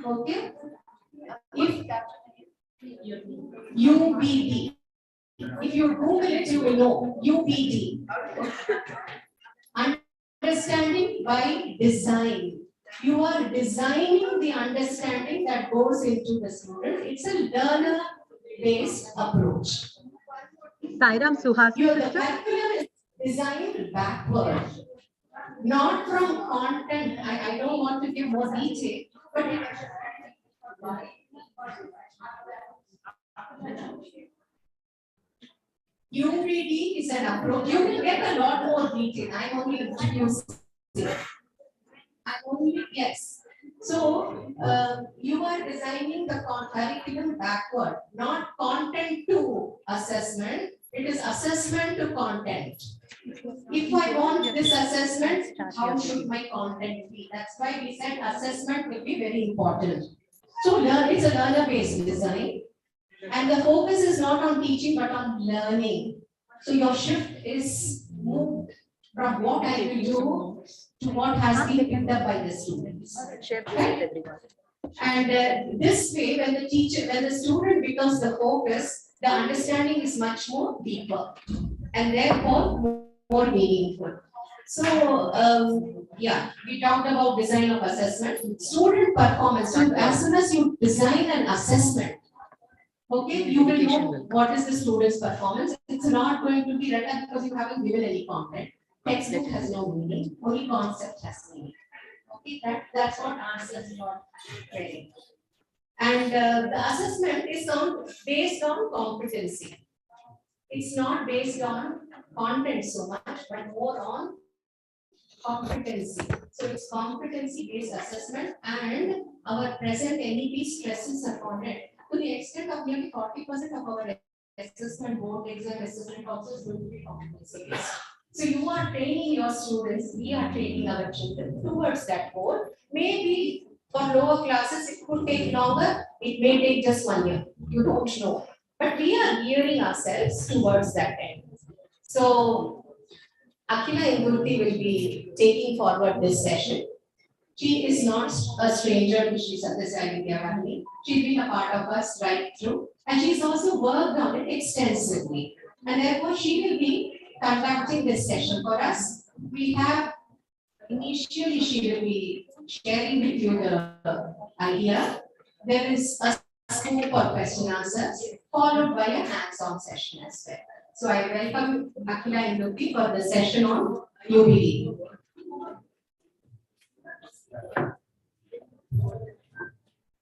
Okay. If UBD, if you Google it, you will know UBD. Understanding by design. You are designing the understanding that goes into the student. It's a learner-based approach. Sairam Suhasini. The curriculum is designed backward, not from content. I don't want to give more detail, but UBD is an approach. You will get a lot more detail. I'm only introducing. Yes. So you are designing the curriculum backward, not content to assessment. It is assessment to content. If I want this assessment, how should my content be? That's why we said assessment will be very important. So it's a learner-based design. And the focus is not on teaching but on learning. So your shift is moved from what I will do to what has been picked up by the students. Right? And this way, when the student becomes the focus, the understanding is much more deeper and therefore more meaningful. So, we talked about design of assessment. Student performance. So as soon as you design an assessment, okay, you will know what is the student's performance. It's not going to be written because you haven't given any content. Textbook has no meaning, only concept has meaning. Okay, that's what answers your training. And the assessment is based on competency. It's not based on content so much, but more on competency. So it's competency-based assessment, and our present NEP stresses upon it to the extent of nearly 40% of our assessment, board exam assessment also is going to be competency-based. So you are training your students, we are training our children towards that goal. Maybe for lower classes, it could take longer, it may take just 1 year. You don't know. But we are gearing ourselves towards that end. So Akila Indurti will be taking forward this session. She is not a stranger to Sri SSSVV Academy. She's been a part of us right through, and she's also worked on it extensively. And therefore, she will be conducting this session for us. We have initially she will be sharing with you the idea. There is a scope for question answers, followed by a hands-on session as well. So I welcome Akila Indurti for the session on UBD.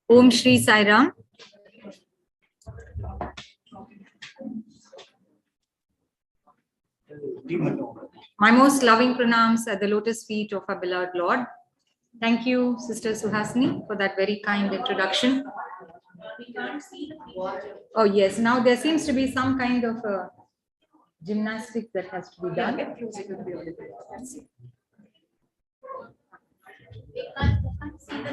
Om Shri Sairam. My most loving pranams at the lotus feet of our beloved Lord. Thank you, Sister Suhasini, for that very kind introduction. Oh yes, now there seems to be some kind of gymnastics that has to be done.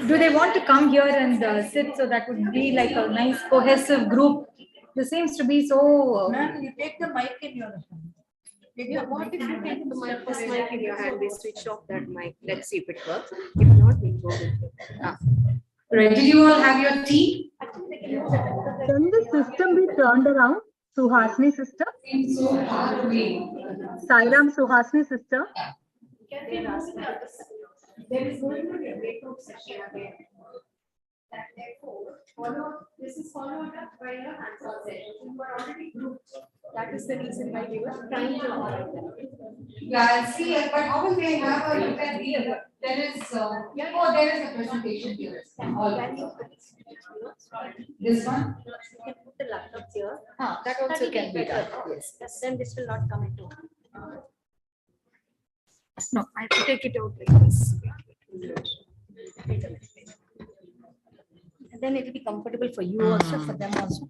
Do they want to come here and sit, so that would be like a nice cohesive group? There seems to be so. Ma'am, you take the mic in your hand. What if you take the mic, this mic in your hand, we switch off that mic. Let's see if it works. If not, we'll go with it. Right. Did you all have your tea? Can the system be turned around? Suhasini sister? Seems so far away. Sairam Suhasini sister? There is going to be a breakout session again. Therefore, this is followed up by a hands-on session. You are already grouped. That is the reason why we were trying to avoid that. Yeah, see, but how will they have a look at the, there is, there is a presentation here. This one? You can put the laptops here. That also can be done. Yes. Then this will not come into. No, I have to take it out like this. And then it will be comfortable for you also, for them also.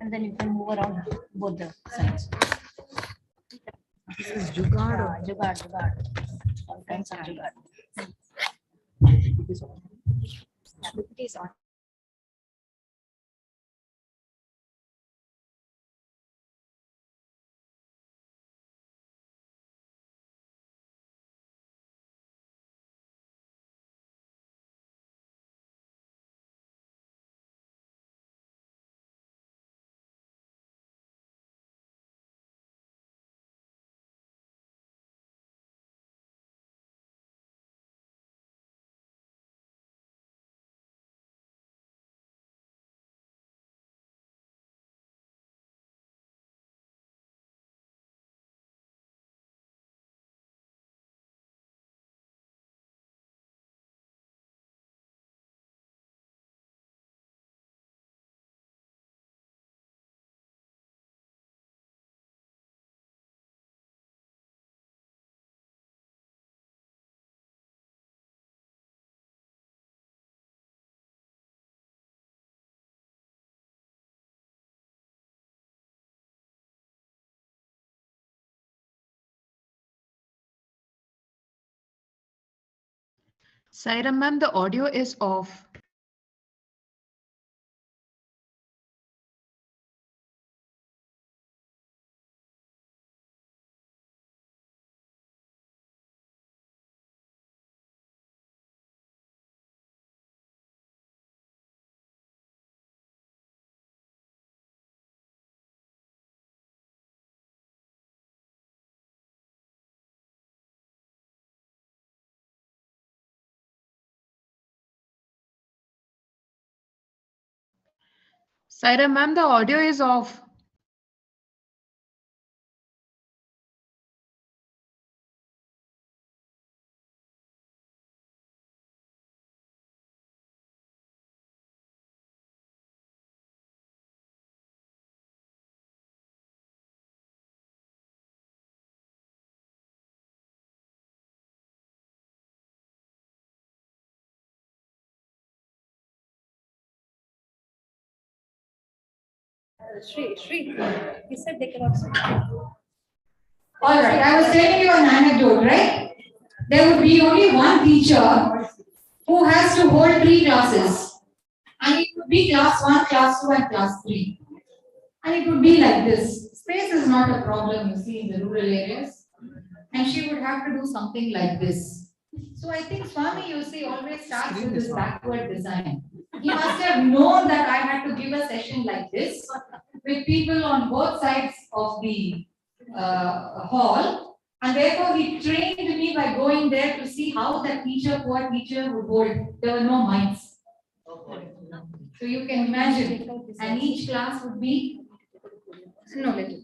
And then you can move around both the sides. This is Jugaad. Jugaad. All kinds of Jugaad. It is on. Saira ma'am, the audio is off. Saira ma'am, the audio is off. Shri, he said they cannot see. All right, I was telling you an anecdote, right? There would be only one teacher who has to hold 3 classes. And it would be class 1, class 2, and class 3. And it would be like this. Space is not a problem, you see, in the rural areas. And she would have to do something like this. So I think Swami, you see, always starts with this backward design. He must have known that I had to give a session like this with people on both sides of the hall, and therefore he trained me by going there to see how the poor teacher would hold. There were no mics. So you can imagine, and each class would be, no, little.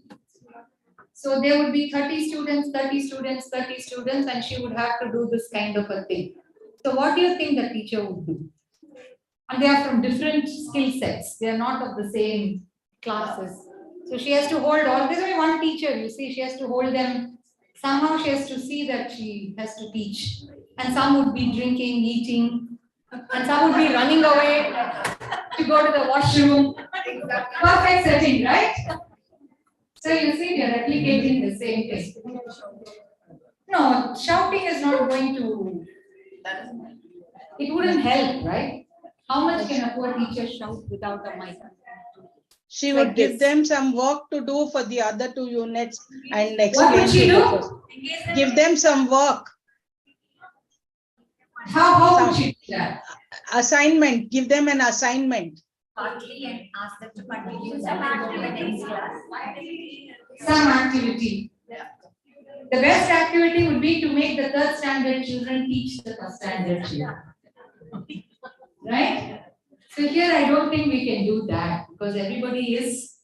So there would be 30 students, 30 students, 30 students, and she would have to do this kind of a thing. So what do you think the teacher would do? And they are from different skill sets. They are not of the same classes. So she has to hold all, there's only one teacher, you see, she has to hold them. Somehow she has to see that she has to teach. And some would be drinking, eating, and some would be running away to go to the washroom. Perfect setting, right? So you see, they are replicating the same thing. No, shouting is not going to, it wouldn't help, right? How much can a poor teacher shout without a mic? She would Like give this. them some work to do for the other 2 units and What would explain she to do? the first. Give them some work, How would she do that? assignment, give them an assignment. Partly and ask them to continue some activities. Some activity. The best activity would be to make the 3rd standard children teach the 1st standard children. Right? So here I don't think we can do that because everybody is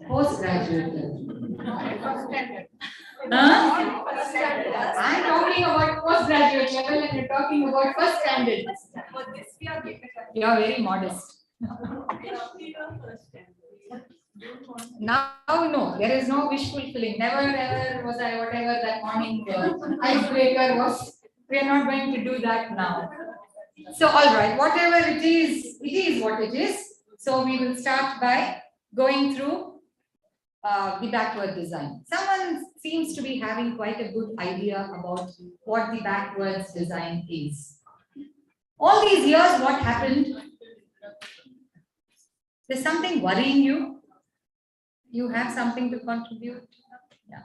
postgraduate level. Huh? I'm talking about postgraduate level and you're talking about 1st standard. You are very modest. Now, no, there is no wish fulfilling. Never ever was I whatever that morning icebreaker was. We are not going to do that now. So, all right, whatever it is what it is. So, we will start by going through the backward design. Someone seems to be having quite a good idea about what the backwards design is. All these years, what happened? There's something worrying you? You have something to contribute? Yeah.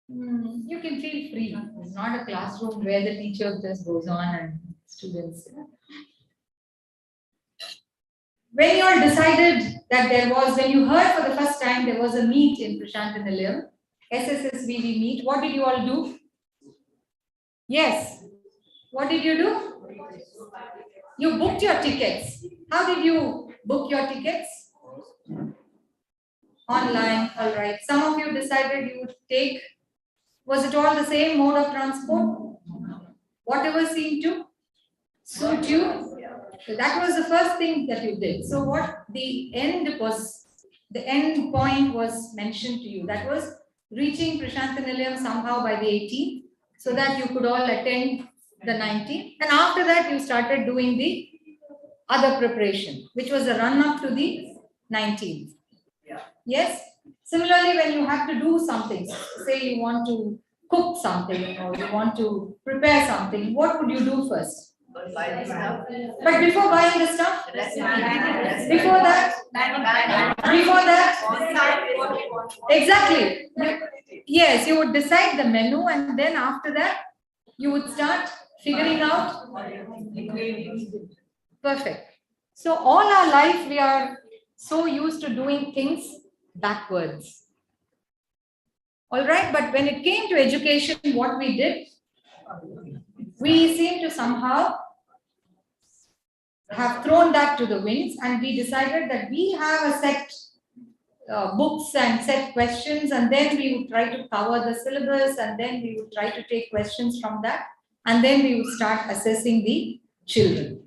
You can feel free. It's not a classroom where the teacher just goes on and students. When you all decided that when you heard for the first time there was a meet in Prashantanilayam, SSSVV meet, what did you all do? Yes. What did you do? You booked your tickets. How did you book your tickets? Online, all right. Some of you decided you would take, was it all the same mode of transport? Whatever seemed to suit you? So that was the first thing that you did. So what the end point was mentioned to you. That was reaching Prashantanilayam somehow by the 18th so that you could all attend the 19th. And after that, you started doing the other preparation, which was a run up to the 19th. Yes. Similarly, when you have to do something, say you want to cook something or you want to prepare something, what would you do first? But before buying the stuff, before that, exactly. Yes, you would decide the menu, and then after that, you would start figuring out. Perfect. So all our life, we are so used to doing things backwards. All right, but when it came to education, what we did, we seem to somehow have thrown that to the winds, and we decided that we have a set books and set questions, and then we would try to cover the syllabus, and then we would try to take questions from that, and then we would start assessing the children.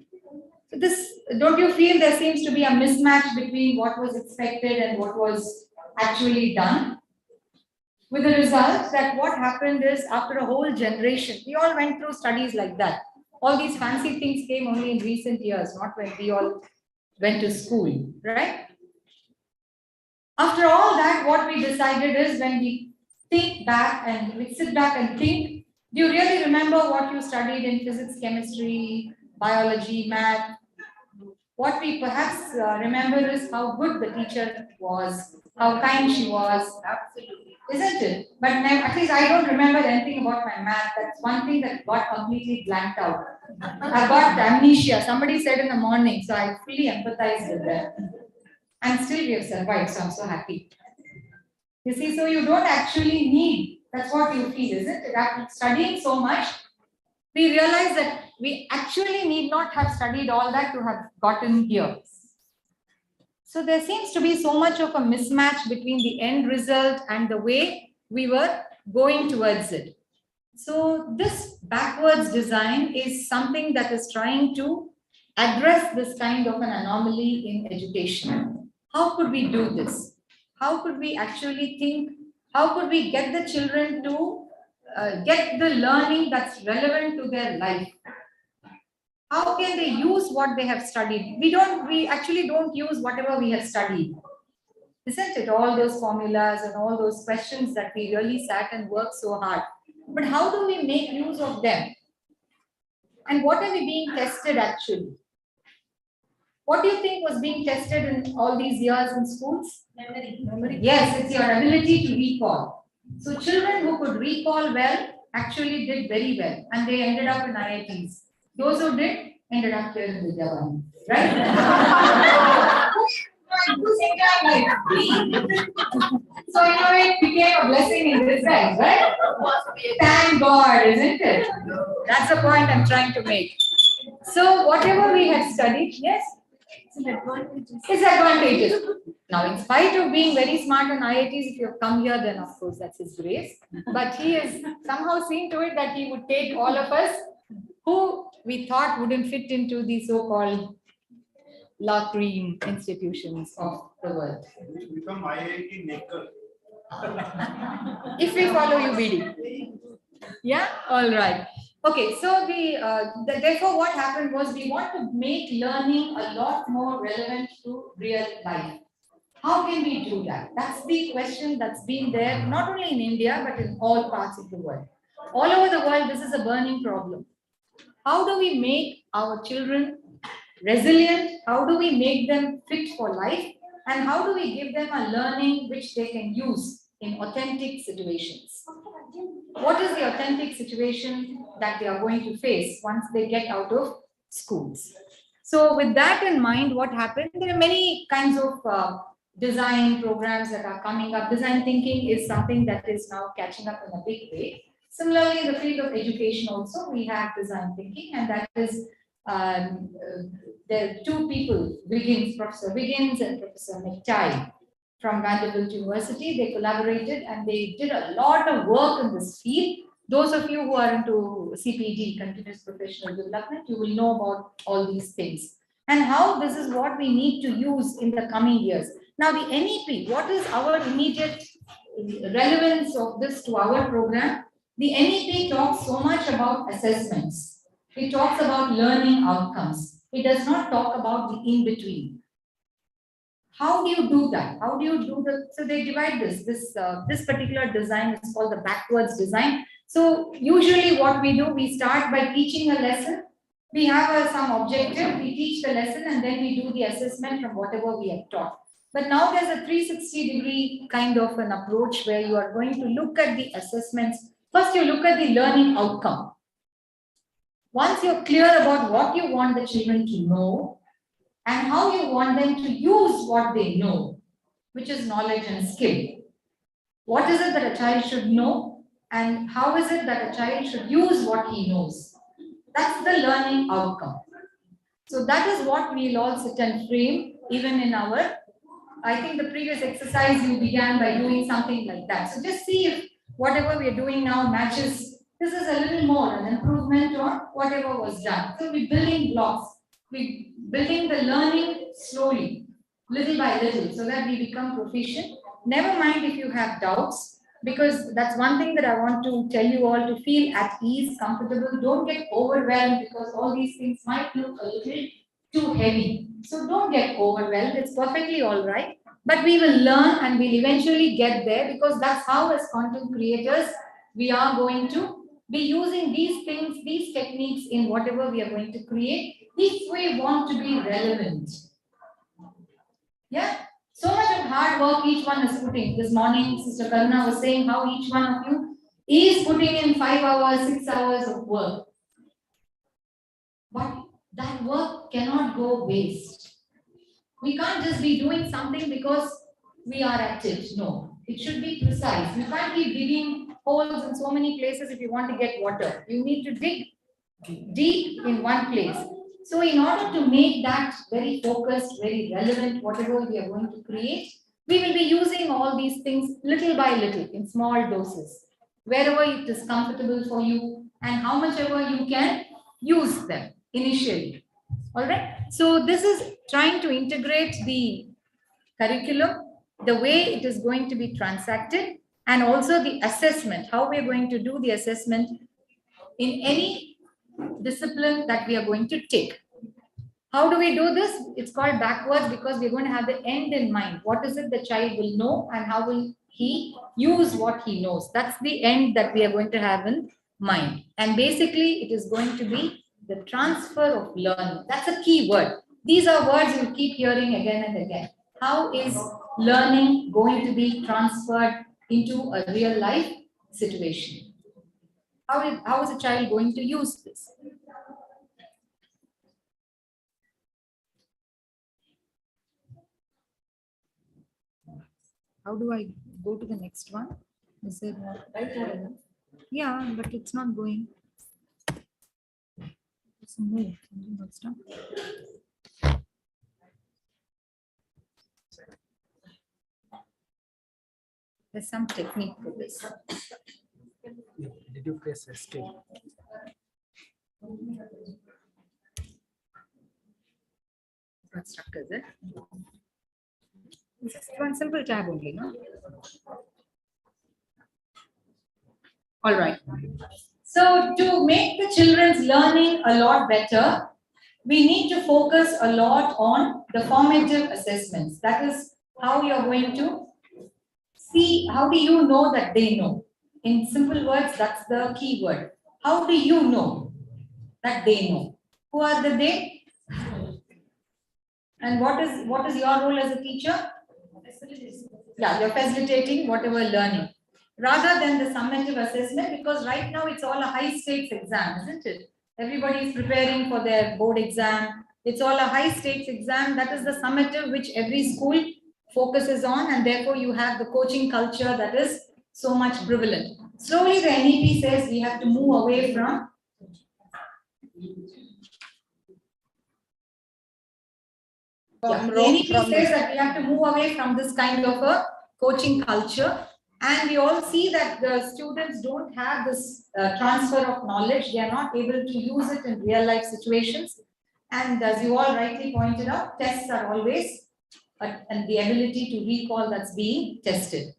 So this, don't you feel there seems to be a mismatch between what was expected and what was actually done? With the result that what happened is, after a whole generation, we all went through studies like that. All these fancy things came only in recent years, not when we all went to school, right? After all that, what we decided is, when we think back and we sit back and think, do you really remember what you studied in physics, chemistry, biology, math? What we perhaps remember is how good the teacher was, how kind she was. Absolutely. Isn't it? But at least I don't remember anything about my math. That's one thing that got completely blanked out. I got amnesia. Somebody said in the morning, so I fully empathize with that. And still we have survived, so I'm so happy. You see, so you don't actually need, that's what you feel, isn't it? After studying so much, we realize that we actually need not have studied all that to have gotten here. So there seems to be so much of a mismatch between the end result and the way we were going towards it. So this backwards design is something that is trying to address this kind of an anomaly in education. How could we do this? How could we actually think? How could we get the children to get the learning that's relevant to their life? How can they use what they have studied? We actually don't use whatever we have studied. Isn't it? All those formulas and all those questions that we really sat and worked so hard. But how do we make use of them? And what are we being tested actually? What do you think was being tested in all these years in schools? Memory. Yes, it's your ability to recall. So children who could recall well actually did very well, and they ended up in IITs. Those who did ended up here in Vidyavan, right? So it became a blessing in disguise, right? Thank God, isn't it? That's the point I'm trying to make. So whatever we had studied, yes? It's advantageous. Now, in spite of being very smart in IITs, if you have come here, then of course that's his grace. But he has somehow seen to it that he would take all of us who we thought wouldn't fit into the so-called la cream institutions of the world. Become IIT maker. If we follow you, BD. Yeah, all right. Okay, so therefore what happened was, we want to make learning a lot more relevant to real life. How can we do that? That's the question that's been there, not only in India, but in all parts of the world. All over the world, this is a burning problem. How do we make our children resilient? How do we make them fit for life? And how do we give them a learning which they can use in authentic situations? What is the authentic situation that they are going to face once they get out of schools? So with that in mind, what happened? There are many kinds of design programs that are coming up. Design thinking is something that is now catching up in a big way. Similarly, in the field of education also, we have design thinking, and that is there are two people, Professor Wiggins and Professor McTighe from Vanderbilt University. They collaborated and they did a lot of work in this field. Those of you who are into CPD, Continuous Professional Development, you will know about all these things and how this is what we need to use in the coming years. Now, the NEP, what is our immediate relevance of this to our program? The NEP talks so much about assessments. It talks about learning outcomes. It does not talk about the in-between. How do you do that? How do you do the, so they divide this particular design is called the backwards design. So usually what we do, we start by teaching a lesson We have some objective, we teach the lesson and then we do the assessment from whatever we have taught. But now there's a 360-degree kind of an approach where you are going to look at the assessments. First, you look at the learning outcome. Once you're clear about what you want the children to know and how you want them to use what they know, which is knowledge and skill. What is it that a child should know and how is it that a child should use what he knows? That's the learning outcome. So that is what we'll all sit and frame even in our, I think the previous exercise you began by doing something like that. So just see if whatever we are doing now matches. This is a little more an improvement on whatever was done. So we're building blocks. We're building the learning slowly, little by little, so that we become proficient. Never mind if you have doubts, because that's one thing that I want to tell you all, to feel at ease, comfortable. Don't get overwhelmed because all these things might look a little too heavy. So don't get overwhelmed. It's perfectly all right. But we will learn and we'll eventually get there, because that's how, as content creators, we are going to be using these things, these techniques in whatever we are going to create, if we want to be relevant. Yeah? So much of hard work each one is putting. This morning, Sister Karuna was saying how each one of you is putting in 5 hours, 6 hours of work. But that work cannot go waste. We can't just be doing something because we are at it. No, it should be precise. You can't keep digging holes in so many places if you want to get water. You need to dig deep in one place. So in order to make that very focused, very relevant, whatever we are going to create, we will be using all these things little by little in small doses, wherever it is comfortable for you and how much ever you can use them initially. All right. So this is trying to integrate the curriculum, the way it is going to be transacted, and also the assessment, how we are going to do the assessment in any discipline that we are going to take. How do we do this? It's called backwards because we're going to have the end in mind. What is it the child will know and how will he use what he knows? That's the end that we are going to have in mind. And basically, it is going to be the transfer of learning. That's a key word. These are words you keep hearing again and again. How is learning going to be transferred into a real life situation? How is a child going to use this? How do I go to the next one? Is it right or enough? Yeah, but it's not going. It's move. What's done? There's some technique for this. Did you press escape? Got stuck, is it? It's just one simple tab only, no? All right. So to make the children's learning a lot better, we need to focus a lot on the formative assessments. That is how you are going to see, how do you know that they know? In simple words, that's the key word. How do you know that they know? Who are the they? And what is your role as a teacher? Yeah, you're facilitating whatever learning. Rather than the summative assessment, because right now it's all a high stakes exam, isn't it? Everybody is preparing for their board exam. It's all a high stakes exam. That is the summative which every school focuses on, and therefore you have the coaching culture that is so much prevalent. Slowly the NEP says we have to move away from the NEP says that we have to move away from this kind of a coaching culture, and we all see that the students don't have this transfer of knowledge. They are not able to use it in real life situations, and as you all rightly pointed out, tests are always and the ability to recall that's being tested.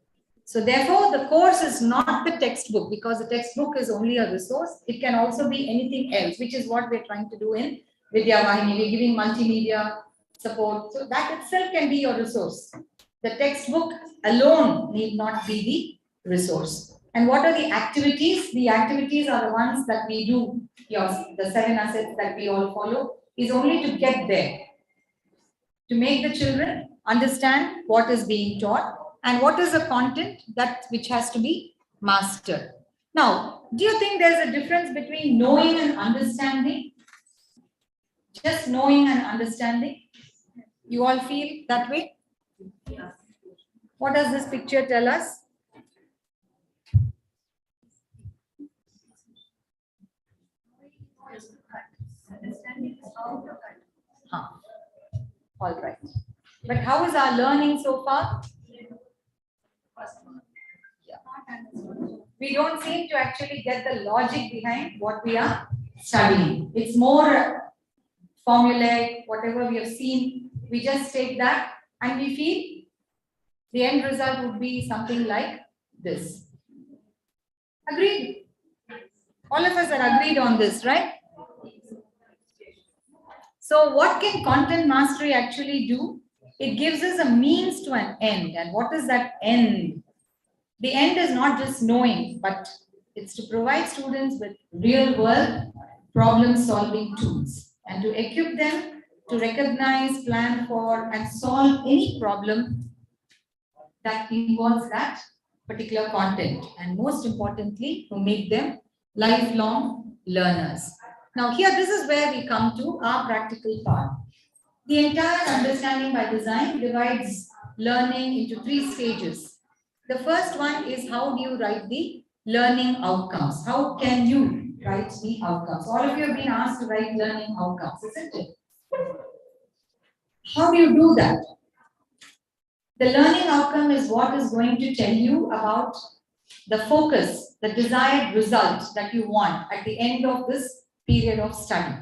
So therefore, the course is not the textbook, because the textbook is only a resource. It can also be anything else, which is what we're trying to do in Vidya Vahini. We're giving multimedia support. So that itself can be your resource. The textbook alone need not be the resource. And what are the activities? The activities are the ones that we do, the 7 assets that we all follow, is only to get there. To make the children understand what is being taught and what is the content that which has to be mastered. Now, do you think there's a difference between knowing and understanding? Just knowing and understanding? You all feel that way? What does this picture tell us? Huh. All right. But how is our learning so far? We don't seem to actually get the logic behind what we are studying. It's more formulaic, whatever we have seen, we just take that and we feel the end result would be something like this. Agreed? All of us are agreed on this, right? So what can content mastery actually do? It gives us a means to an end. And what is that end? The end is not just knowing, but it's to provide students with real world problem solving tools and to equip them to recognize, plan for, and solve any problem that involves that particular content. And most importantly, to make them lifelong learners. Now here, this is where we come to our practical part. The entire understanding by design divides learning into 3 stages. The first one is how do you write the learning outcomes? How can you write the outcomes? All of you have been asked to write learning outcomes, isn't it? How do you do that? The learning outcome is what is going to tell you about the focus, the desired result that you want at the end of this period of study.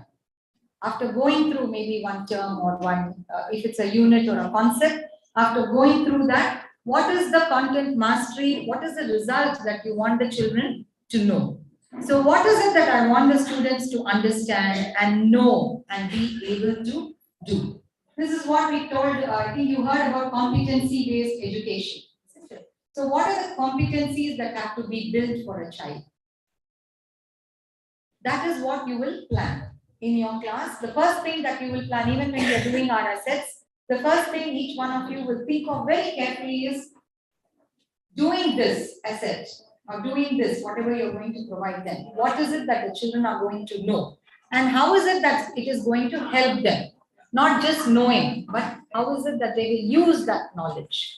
After going through maybe one term or one, if it's a unit or a concept, after going through that, what is the content mastery? What is the result that you want the children to know? So what is it that I want the students to understand and know and be able to do? This is what we told, I think you heard about competency-based education. So what are the competencies that have to be built for a child? That is what you will plan in your class. The first thing that you will plan, even when you are doing our assets, the first thing each one of you will think of very carefully is doing this asset or doing this, whatever you're going to provide them. What is it that the children are going to know? And how is it that it is going to help them? Not just knowing, but how is it that they will use that knowledge?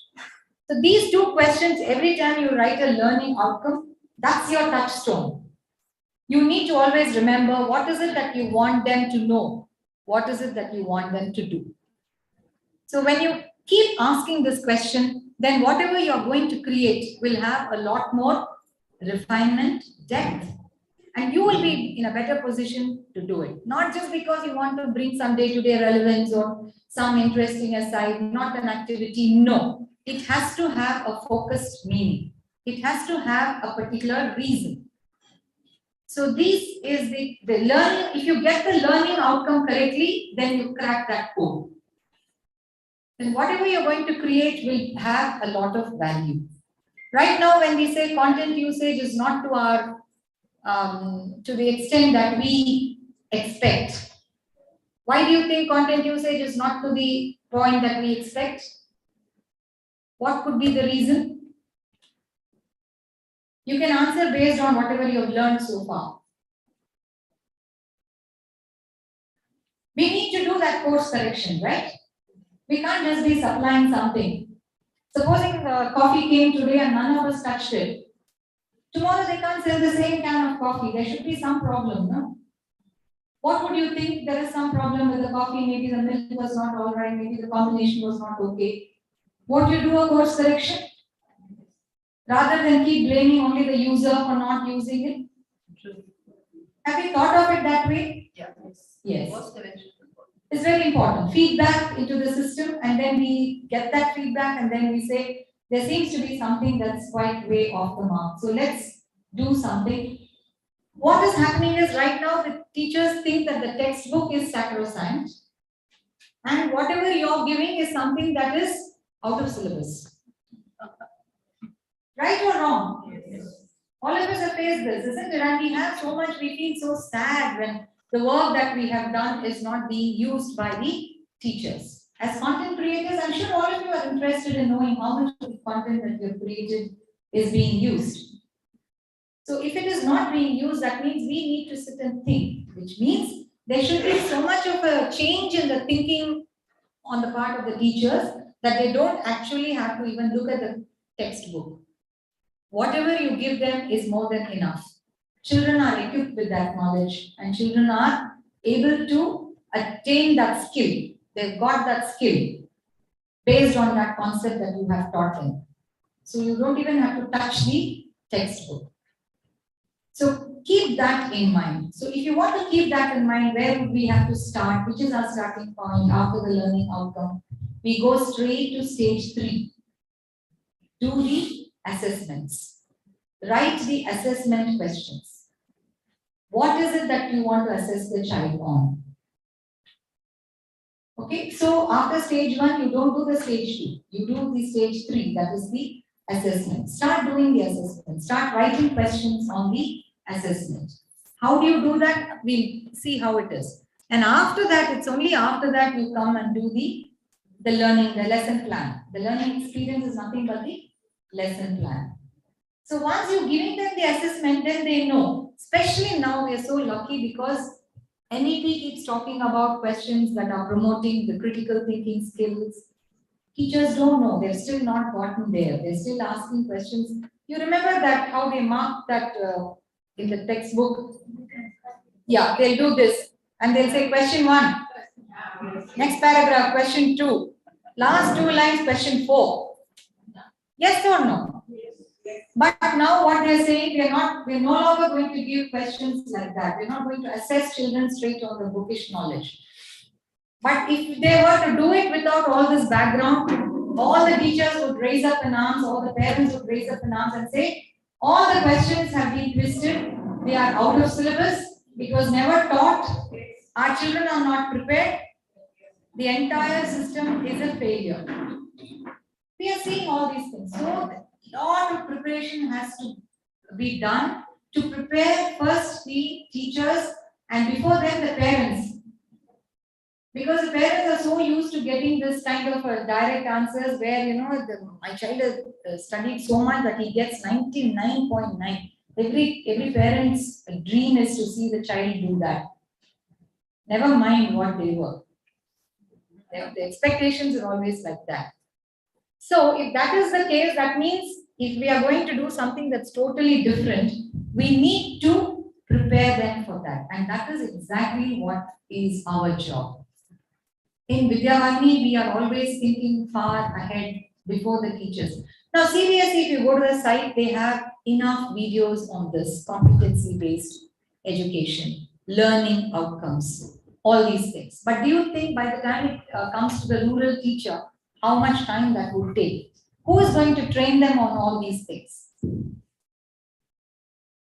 So these 2 questions, every time you write a learning outcome, that's your touchstone. You need to always remember what is it that you want them to know? What is it that you want them to do? So when you keep asking this question, then whatever you're going to create will have a lot more refinement, depth, and you will be in a better position to do it. Not just because you want to bring some day-to-day relevance or some interesting aside, not an activity, no. It has to have a focused meaning. It has to have a particular reason. So this is the learning. If you get the learning outcome correctly, then you crack that code. Then whatever you're going to create will have a lot of value. Right now, when we say content usage is not to our to the extent that we expect. Why do you think content usage is not to the point that we expect? What could be the reason? You can answer based on whatever you have learned so far. We need to do that course correction, right? We can't just be supplying something. Supposing coffee came today and none of us touched it. Tomorrow they can't sell the same can of coffee. There should be some problem, no? What would you think? There is some problem with the coffee. Maybe the milk was not all right. Maybe the combination was not okay. Won't you do a course correction? Rather than keep blaming only the user for not using it. Have you thought of it that way? Yeah. Yes. It's very important. Feedback into the system, and then we get that feedback, and then we say, there seems to be something that's quite way off the mark. So let's do something. What is happening is right now the teachers think that the textbook is sacrosanct, and whatever you're giving is something that is out of syllabus. Right or wrong? Yes. All of us have faced this, isn't it? And we have so much, we feel so sad when the work that we have done is not being used by the teachers. As content creators, I'm sure all of you are interested in knowing how much of the content that you have created is being used. So if it is not being used, that means we need to sit and think, which means there should be so much of a change in the thinking on the part of the teachers that they don't actually have to even look at the textbook. Whatever you give them is more than enough. Children are equipped with that knowledge and children are able to attain that skill. They've got that skill based on that concept that you have taught them. So you don't even have to touch the textbook. So keep that in mind. So if you want to keep that in mind, where would we have to start? Which is our starting point after the learning outcome? We go straight to stage 3. Do the assessments. Write the assessment questions. What is it that you want to assess the child on? Okay, so after stage 1, you don't do the stage 2. You do the stage 3, that is the assessment. Start doing the assessment. Start writing questions on the assessment. How do you do that? We'll see how it is. And after that, it's only after that you come and do the learning, the lesson plan. The learning experience is nothing but the lesson plan. So once you're giving them the assessment, then they know. Especially now, we are so lucky because NEP keeps talking about questions that are promoting the critical thinking skills. Teachers don't know. They've still not gotten there. They're still asking questions. You remember that how they mark that in the textbook? Yeah, they'll do this. And they'll say question 1. Next paragraph, question 2. Last 2 lines, question 4. Yes or no? But now what they're saying, we're no longer going to give questions like that. We're not going to assess children straight on the bookish knowledge. But if they were to do it without all this background, all the teachers would raise up an arms, all the parents would raise up an arms and say, all the questions have been twisted, they are out of syllabus, it was never taught, our children are not prepared, the entire system is a failure. We are seeing all these things. So a lot of preparation has to be done to prepare first the teachers and before them the parents. Because the parents are so used to getting this kind of direct answers where, you know, my child has studied so much that he gets 99.9. Every parent's dream is to see the child do that. Never mind what they were. The expectations are always like that. So if that is the case, that means if we are going to do something that's totally different, we need to prepare them for that. And that is exactly what is our job. In Vidyavarni, we are always thinking far ahead before the teachers. Now, CBSE, if you go to the site, they have enough videos on this competency-based education, learning outcomes, all these things. But do you think by the time it comes to the rural teacher, how much time that would take? Who is going to train them on all these things?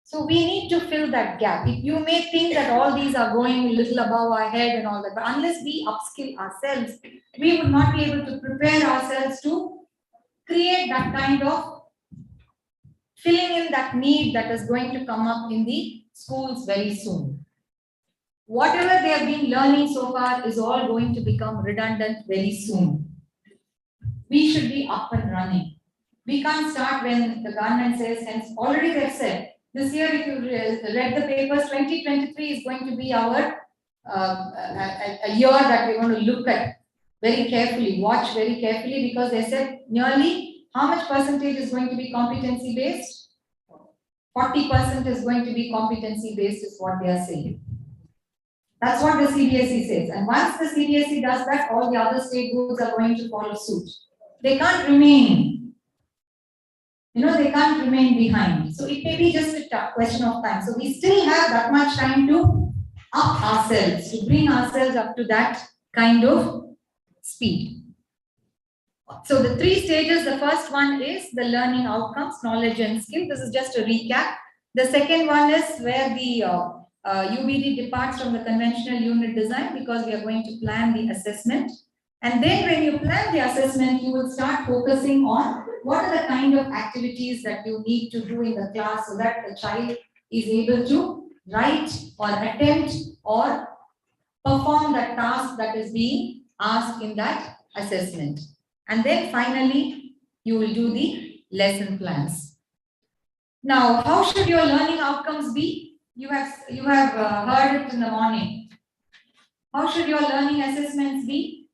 So we need to fill that gap. If you may think that all these are going a little above our head and all that, but unless we upskill ourselves, we would not be able to prepare ourselves to create that kind of filling in that need that is going to come up in the schools very soon. Whatever they have been learning so far is all going to become redundant very soon. We should be up and running. We can't start when the government says, hence already they've said, this year, if you read the papers, 2023 is going to be our a year that we're going to look at very carefully, watch very carefully, because they said nearly how much percentage is going to be competency based? 40% is going to be competency based is what they are saying. That's what the CBSE says. And once the CBSE does that, all the other state boards are going to follow suit. They can't remain. They can't remain behind. So it may be just a question of time. So we still have that much time to up ourselves, to bring ourselves up to that kind of speed. So the 3 stages, the first one is the learning outcomes, knowledge and skill. This is just a recap. The second one is where the UBD departs from the conventional unit design because we are going to plan the assessment. And then when you plan the assessment, you will start focusing on what are the kind of activities that you need to do in the class so that the child is able to write or attempt or perform the task that is being asked in that assessment. And then finally, you will do the lesson plans. Now, how should your learning outcomes be? You have heard it in the morning. How should your learning assessments be?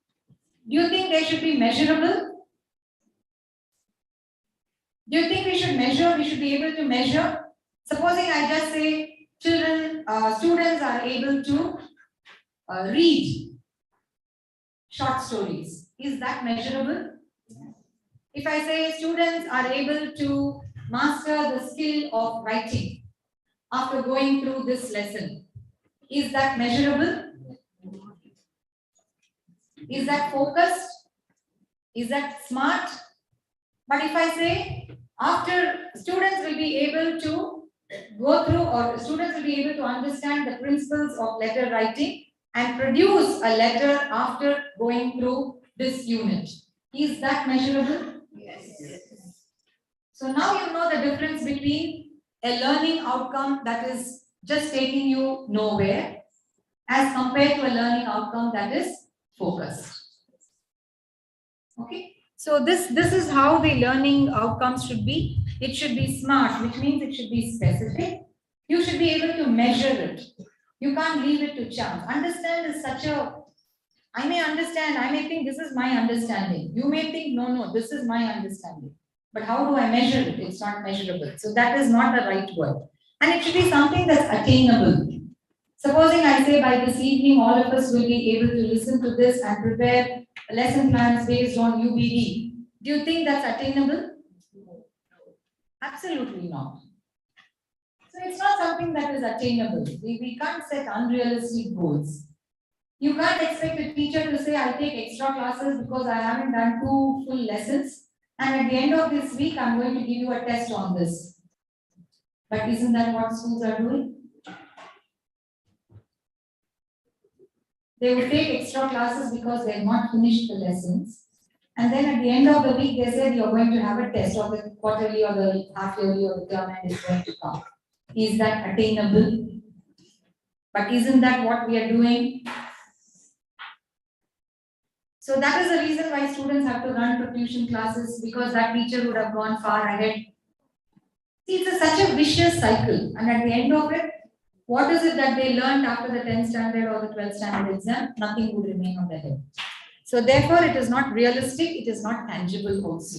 Do you think they should be measurable? Do you think we should measure? We should be able to measure. Supposing I just say students are able to read short stories. Is that measurable? If I say students are able to master the skill of writing after going through this lesson, is that measurable? Is that focused? Is that smart? But if I say after students will be able to go through or students will be able to understand the principles of letter writing and produce a letter after going through this unit. Is that measurable? Yes. So now you know the difference between a learning outcome that is just taking you nowhere as compared to a learning outcome that is focused. Okay. So this is how the learning outcomes should be. It should be smart, which means it should be specific. You should be able to measure it. You can't leave it to chance. Understand is such a, I may understand, I may think this is my understanding. You may think, no, this is my understanding. But how do I measure it? It's not measurable. So that is not the right word. And it should be something that's attainable. Supposing I say by this evening, all of us will be able to listen to this and prepare lesson plans based on UBD. Do you think that's attainable? Absolutely not. So it's not something that is attainable. We can't set unrealistic goals. You can't expect a teacher to say, I take extra classes because I haven't done 2 full lessons. And at the end of this week, I'm going to give you a test on this. But isn't that what schools are doing? They would take extra classes because they have not finished the lessons. And then at the end of the week, they said you're going to have a test, or the quarterly or the half yearly or the term is going to come. Is that attainable? But isn't that what we are doing? So that is the reason why students have to run to tuition classes, because that teacher would have gone far ahead. See, it's such a vicious cycle. And at the end of it, what is it that they learned after the 10th standard or the 12th standard exam? Nothing would remain on their head. So therefore, it is not realistic, it is not tangible also.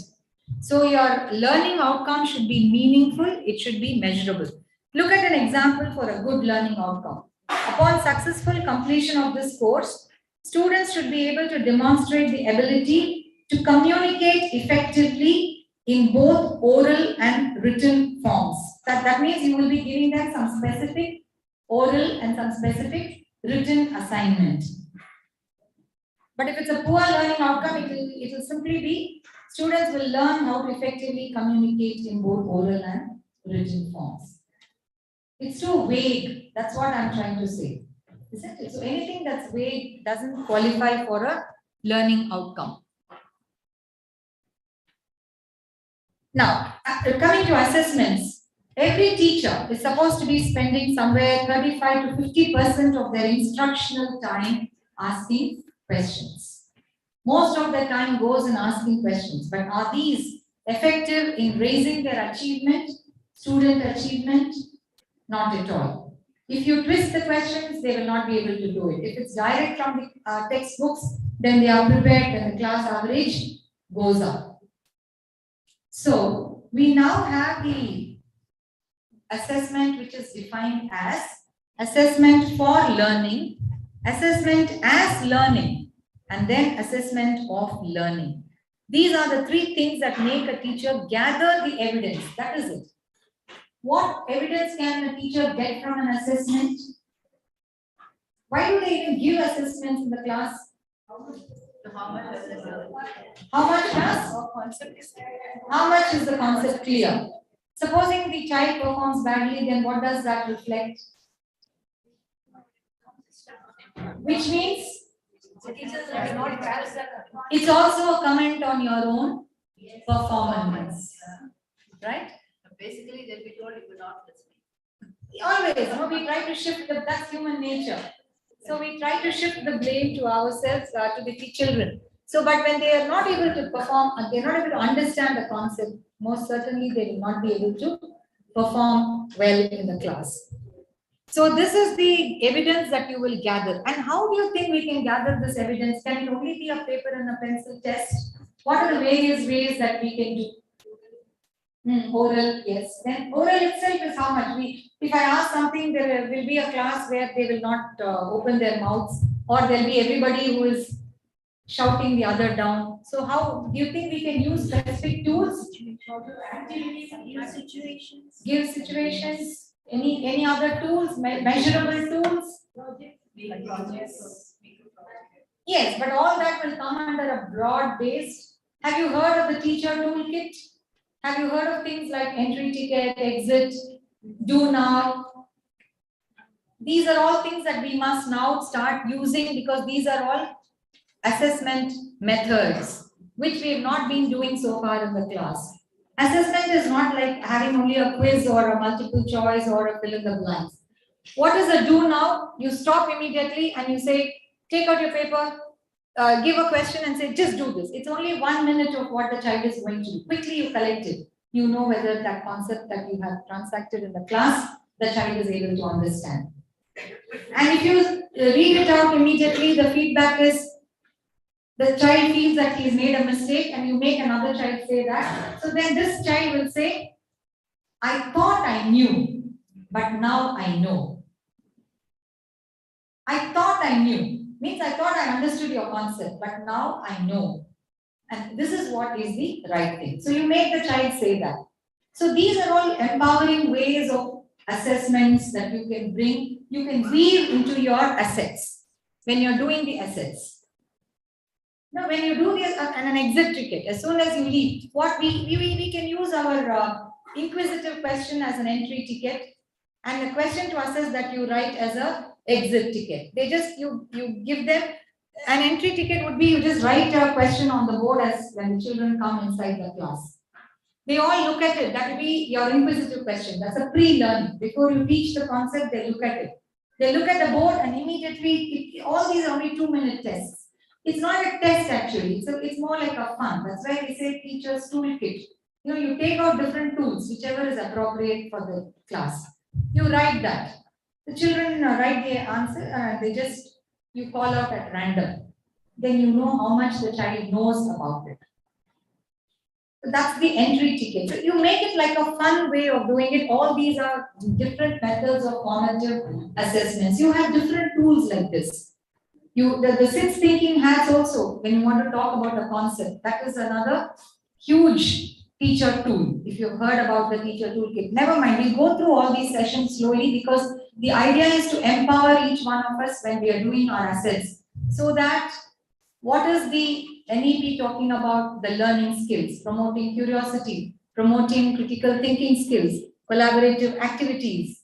So your learning outcome should be meaningful, it should be measurable. Look at an example for a good learning outcome. Upon successful completion of this course, students should be able to demonstrate the ability to communicate effectively in both oral and written forms. That means you will be giving them some specific oral and some specific written assignment. But if it's a poor learning outcome, it will simply be students will learn how to effectively communicate in both oral and written forms. It's too vague. That's what I'm trying to say. Isn't it? So anything that's vague doesn't qualify for a learning outcome. Now, coming to assessments, every teacher is supposed to be spending somewhere 35 to 50% of their instructional time asking questions. Most of the time goes in asking questions, but are these effective in raising their achievement, student achievement? Not at all. If you twist the questions, they will not be able to do it. If it's direct from the textbooks, then they are prepared and the class average goes up. So we now have the assessment, which is defined as assessment for learning, assessment as learning, and then assessment of learning. These are the 3 things that make a teacher gather the evidence. That is it. What evidence can a teacher get from an assessment? Why do they even give assessments in the class? How much is the concept clear? Supposing the child performs badly, then what does that reflect? Which means It's also a comment on your own performance, right? Basically, they'll be told if you're not listening. Always, we try to shift that's human nature. So we try to shift the blame to ourselves, to the children. So, but when they are not able to perform, they're not able to understand the concept, most certainly they will not be able to perform well in the class. So this is the evidence that you will gather. And how do you think we can gather this evidence? Can it only be a paper and a pencil test? What are the various ways that we can do? Oral, yes. Then oral itself is how much? If I ask something, there will be a class where they will not open their mouths, or there will be everybody who is shouting the other down. So how do you think we can use specific tools? Give situations. Any other tools? Measurable tools? Yes, but all that will come under a broad base. Have you heard of the teacher toolkit? Have you heard of things like entry ticket, exit, do now? These are all things that we must now start using, because these are all assessment methods, which we have not been doing so far in the class. Assessment is not like having only a quiz or a multiple choice or a fill in the blanks. What is a do now? You stop immediately and you say, take out your paper, give a question and say, just do this. It's only 1 minute of what the child is going to do. Quickly you collect it. You know whether that concept that you have transacted in the class, the child is able to understand. And if you read it out immediately, the feedback is, the child feels that he's made a mistake, and you make another child say that. So then this child will say, I thought I knew, but now I know. I thought I knew. Means I thought I understood your concept, but now I know. And this is what is the right thing. So you make the child say that. So these are all empowering ways of assessments that you can bring, you can weave into your assets when you're doing the assets. Now, when you do this an exit ticket, as soon as you leave, what we can use our inquisitive question as an entry ticket, and the question to assess that you write as a exit ticket. They just you give them an entry ticket would be you just write a question on the board as when the children come inside the class. They all look at it. That will be your inquisitive question. That's a pre-learning. Before you teach the concept, they look at it. They look at the board and immediately all these are only 2-minute tests. It's not a test actually. It's more like a fun. That's why we say teacher's toolkit. You take out different tools, whichever is appropriate for the class. You write that. The children write the answer. You call out at random. Then you know how much the child knows about it. So that's the entry ticket. So you make it like a fun way of doing it. All these are different methods of formative assessments. You have different tools like this. The 6 thinking hats also, when you want to talk about a concept, that is another huge teacher tool. If you've heard about the teacher toolkit, never mind, we'll go through all these sessions slowly, because the idea is to empower each one of us when we are doing our assets. So that, what is the NEP talking about? The learning skills, promoting curiosity, promoting critical thinking skills, collaborative activities.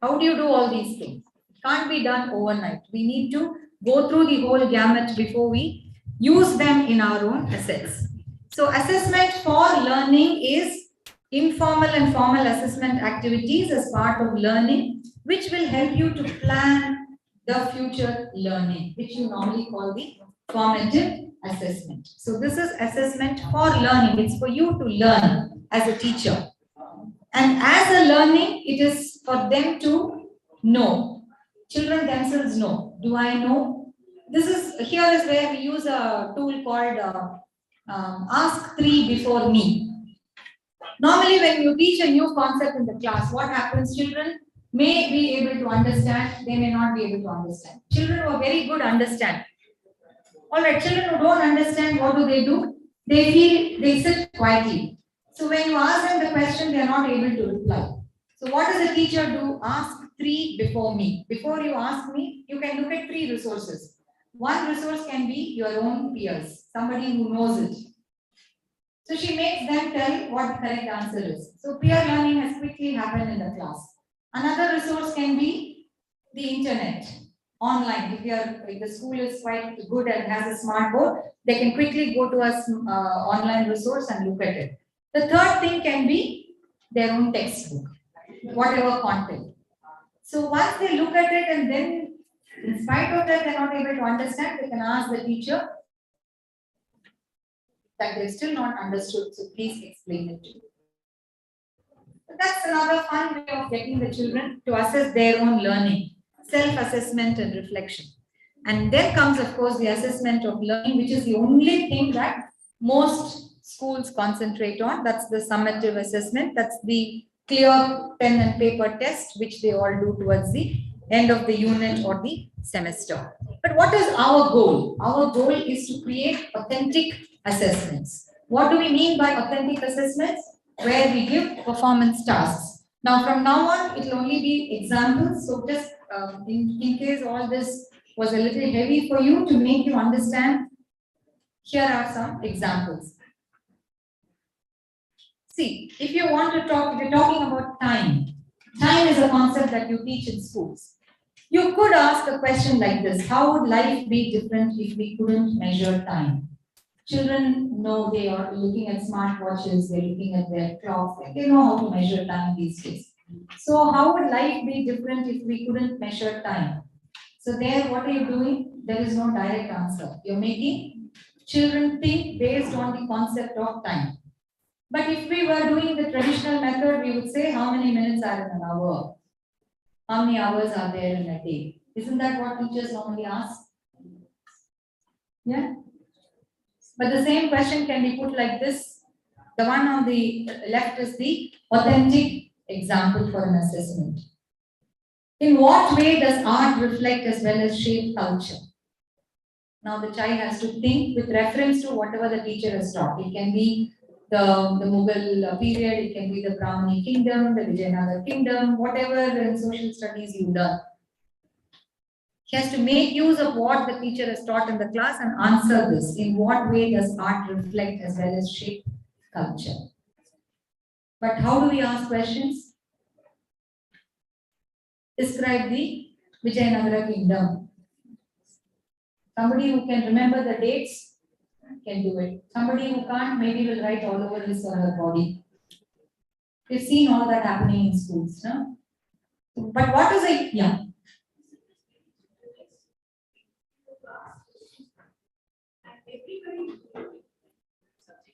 How do you do all these things? It can't be done overnight. We need to go through the whole gamut before we use them in our own assets. So assessment for learning is informal and formal assessment activities as part of learning, which will help you to plan the future learning, which you normally call the formative assessment. So this is assessment for learning. It's for you to learn as a teacher. And as a learning, it is for them to know. Children themselves know. Do I know? Here is where we use a tool called ask 3 before me. Normally, when you teach a new concept in the class, what happens? Children may be able to understand, they may not be able to understand. Children who are very good understand. All right, children who don't understand, what do? They sit quietly. So when you ask them the question, they are not able to reply. So what does a teacher do? Ask 3 before me. Before you ask me, you can look at 3 resources. One resource can be your own peers, somebody who knows it. So she makes them tell what the correct answer is. So peer learning has quickly happened in the class. Another resource can be the internet online. If the school is quite good and has a smart board, they can quickly go to a online resource and look at it. The third thing can be their own textbook, whatever content. So once they look at it and then in spite of that they're not able to understand, they can ask the teacher that they've still not understood, so please explain it to me. So that's another fun way of getting the children to assess their own learning, self-assessment and reflection. And then comes, of course, the assessment of learning, which is the only thing that most schools concentrate on. That's the summative assessment. That's the clear pen and paper test, which they all do towards the end of the unit or the semester. But what is our goal? Our goal is to create authentic assessments. What do we mean by authentic assessments? Where we give performance tasks. Now, from now on, it will only be examples. So just in case all this was a little heavy for you, to make you understand, here are some examples. See, if you want to talk, if you're talking about time, time is a concept that you teach in schools. You could ask a question like this: how would life be different if we couldn't measure time? Children know, they are looking at smartwatches, they're looking at their clocks, they know how to measure time these days. So how would life be different if we couldn't measure time? So there, what are you doing? There is no direct answer. You're making children think based on the concept of time. But if we were doing the traditional method, we would say how many minutes are in an hour? How many hours are there in a day? Isn't that what teachers normally ask? Yeah? But the same question can be put like this. The one on the left is the authentic example for an assessment. In what way does art reflect as well as shape culture? Now the child has to think with reference to whatever the teacher has taught. It can be the Mughal period, it can be the Brahmani kingdom, the Vijayanagar kingdom, whatever in social studies you learn. He has to make use of what the teacher has taught in the class and answer this. In what way does art reflect as well as shape culture? But how do we ask questions? Describe the Vijayanagara kingdom. Somebody who can remember the dates can do it. Somebody who can't maybe will write all over his or her body. We've seen all that happening in schools. No? But what is it? Yeah.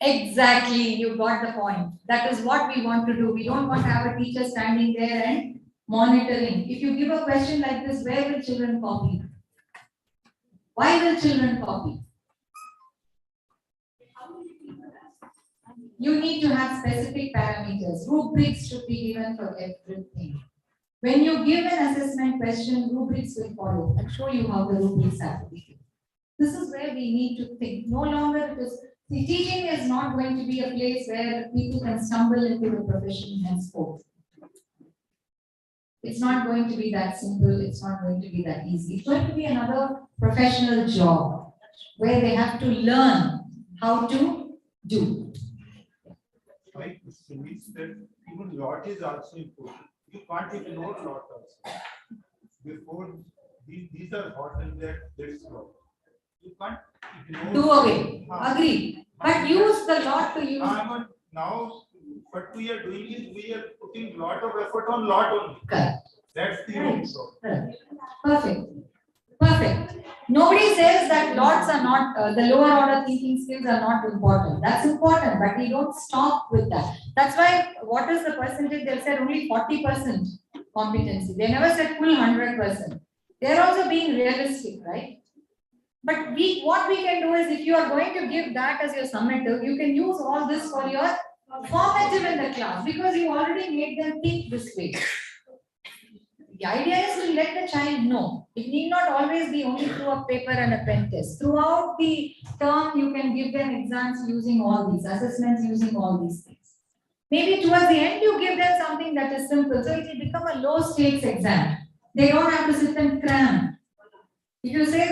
Exactly, you got the point. That is what we want to do. We don't want to have a teacher standing there and monitoring. If you give a question like this, where will children copy? Why will children copy? You need to have specific parameters. Rubrics should be given for everything. When you give an assessment question, rubrics will follow. I'll show you how the rubrics have to be given. This is where we need to think. No longer because the teaching is not going to be a place where people can stumble into the profession henceforth. It's not going to be that simple. It's not going to be that easy. It's going to be another professional job where they have to learn how to do. My question is that even lot is also important. You can't ignore lot also. Before these are hot and that's lot. You can't ignore. Do away. Agree. But use the lot to use. Now, what we are doing is we are putting lot of effort on lot only. Correct. That's the Right. problem. Correct. Perfect. Perfect. Nobody says that lots are not, the lower order thinking skills are not important. That's important, but we don't stop with that. That's why, what is the percentage? They said only 40% competency. They never said full 100%. They're also being realistic, right? But what we can do is, if you are going to give that as your summative, you can use all this for your formative in the class because you already made them think this way. The idea is to let the child know. It need not always be only through a paper and a pen test. Throughout the term, you can give them exams using all these, assessments using all these things. Maybe towards the end, you give them something that is simple. So it will become a low stakes exam. They don't have to sit and cram. If you say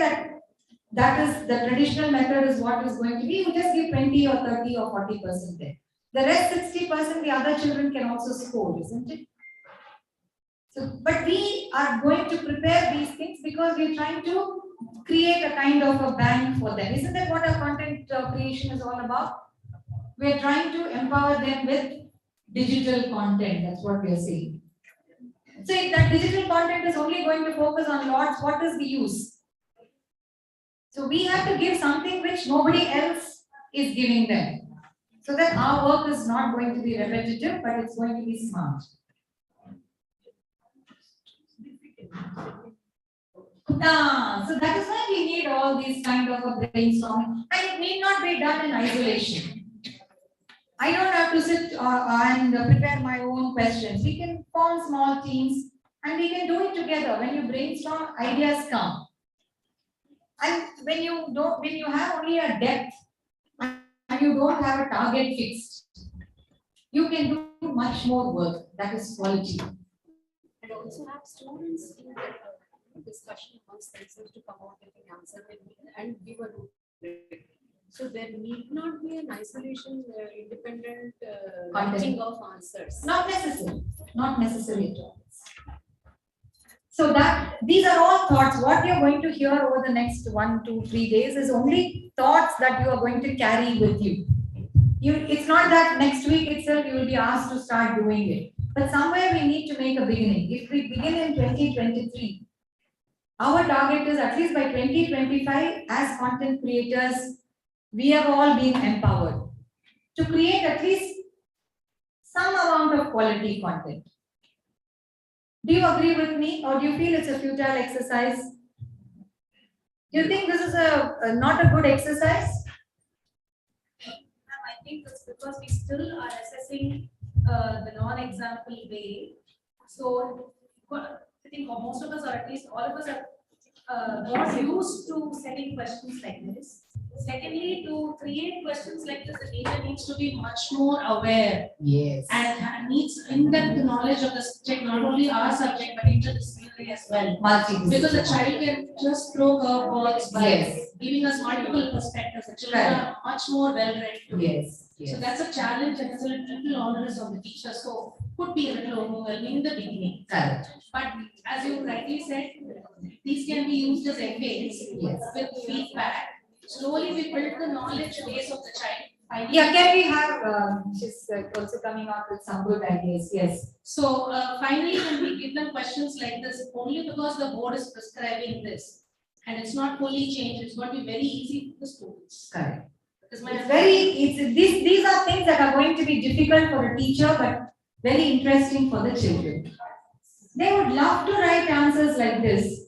that is the traditional method is what is going to be, you just give 20 or 30 or 40% there. The rest 60%, the other children can also score, isn't it? So, but we are going to prepare these things because we're trying to create a kind of a bank for them. Isn't that what our content creation is all about? We're trying to empower them with digital content. That's what we're saying. So if that digital content is only going to focus on lots, what is the use? So we have to give something which nobody else is giving them. So that our work is not going to be repetitive, but it's going to be smart. So that is why we need all these kind of a brainstorming, and it need not be done in isolation. I don't have to sit and prepare my own questions. We can form small teams and we can do it together. When you brainstorm, ideas come. And when you have only a depth and you don't have a target fixed, you can do much more work. That is quality. And also have students in the discussion amongst themselves to come out with the answer and give a rubric. So there need not be an isolation, independent writing of answers. Not necessary. Not necessary at all. So that these are all thoughts. What you're going to hear over the next 1, 2, 3 days is only thoughts that you are going to carry with you. It's not that next week itself you will be asked to start doing it. But somewhere we need to make a beginning. If we begin in 2023, our target is at least by 2025, as content creators, we have all been empowered to create at least some amount of quality content. Do you agree with me, or do you feel it's a futile exercise? Do you think this is not a good exercise? I think it's because we still are assessing the non-example way. So I think most of us, or at least all of us, are got used to setting questions like this. Secondly, to create questions like this, the teacher needs to be much more aware. Yes. And needs in-depth knowledge of the subject, not only our subject, but interdisciplinary as well. Because a child can just throw curveballs by giving us multiple perspectives. The children are much more well-read. Yes. So that's a challenge, and it's a little onerous on the teacher. So could be a little overwhelming in the beginning. Correct. But as you rightly said, these can be used as FAs with feedback. Slowly we build the knowledge base of the child. Yeah, can we have, she's also coming out with some good ideas, yes. So finally, when we give them questions like this, only because the board is prescribing this, and it's not fully changed, it's going to be very easy for the students. Correct. These are things that are going to be difficult for a teacher, but very interesting for the children. They would love to write answers like this.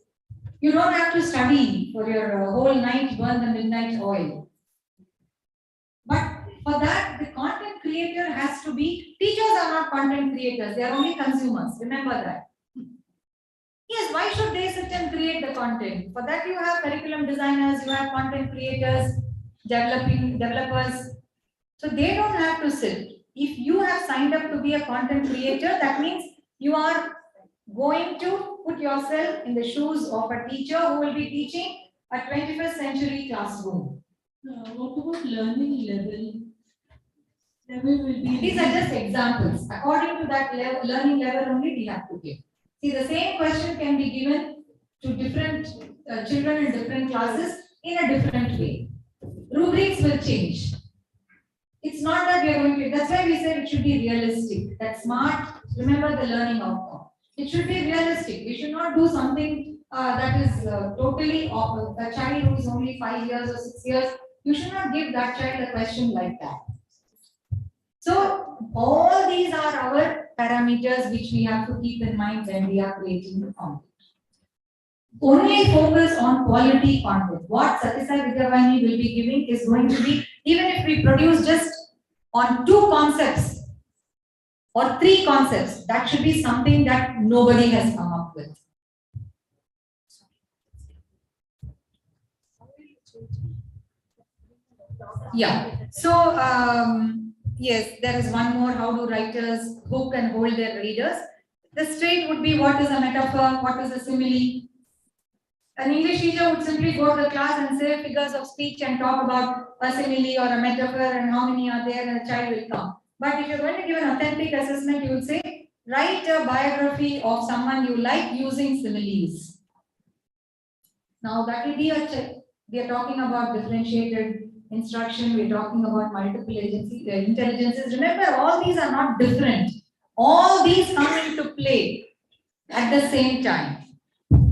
You don't have to study for your whole night, burn the midnight oil. But for that, the content creator has to be, teachers are not content creators, they are only consumers. Remember that. Yes, why should they sit and create the content? For that, you have curriculum designers, you have content creators, developers. So they don't have to sit. If you have signed up to be a content creator, that means you are going to put yourself in the shoes of a teacher who will be teaching a 21st century classroom. What about learning level? Level will be. These are just examples. According to that learning level only we have to give. See, the same question can be given to different children in different classes in a different way. Rubrics will change. It's not that we are going to, that's why we said it should be realistic. That smart, remember the learning outcome. It should be realistic. We should not do something that is totally off. A child who is only 5 years or 6 years, you should not give that child a question like that. So all these are our parameters which we have to keep in mind when we are creating the content. Only focus on quality content. What Satisai Vidyavani will be giving is going to be, even if we produce just on 2 concepts or 3 concepts, that should be something that nobody has come up with. Yeah. So yes, there is one more. How do writers hook and hold their readers? The straight would be what is a metaphor, what is a simile. An English teacher would simply go to the class and say figures of speech and talk about a simile or a metaphor and how many are there, and a child will come. But if you're going to give an authentic assessment, you would say Write a biography of someone you like using similes. Now that will be a check. We are talking about differentiated instruction. We are talking about multiple intelligences. Remember, all these are not different. All these come into play at the same time.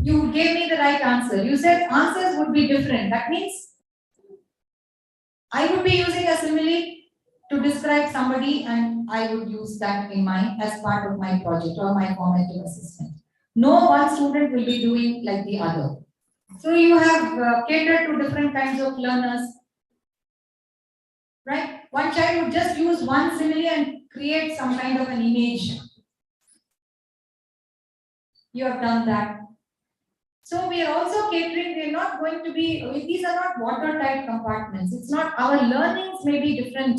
You gave me the right answer. You said answers would be different. That means I would be using a simile to describe somebody, and I would use that in as part of my project or my formative assessment. No one student will be doing like the other. So you have catered to different kinds of learners, right? One child would just use one simile and create some kind of an image. You have done that. So we are also catering, we are not going to be, these are not watertight compartments. It's not, our learnings may be different,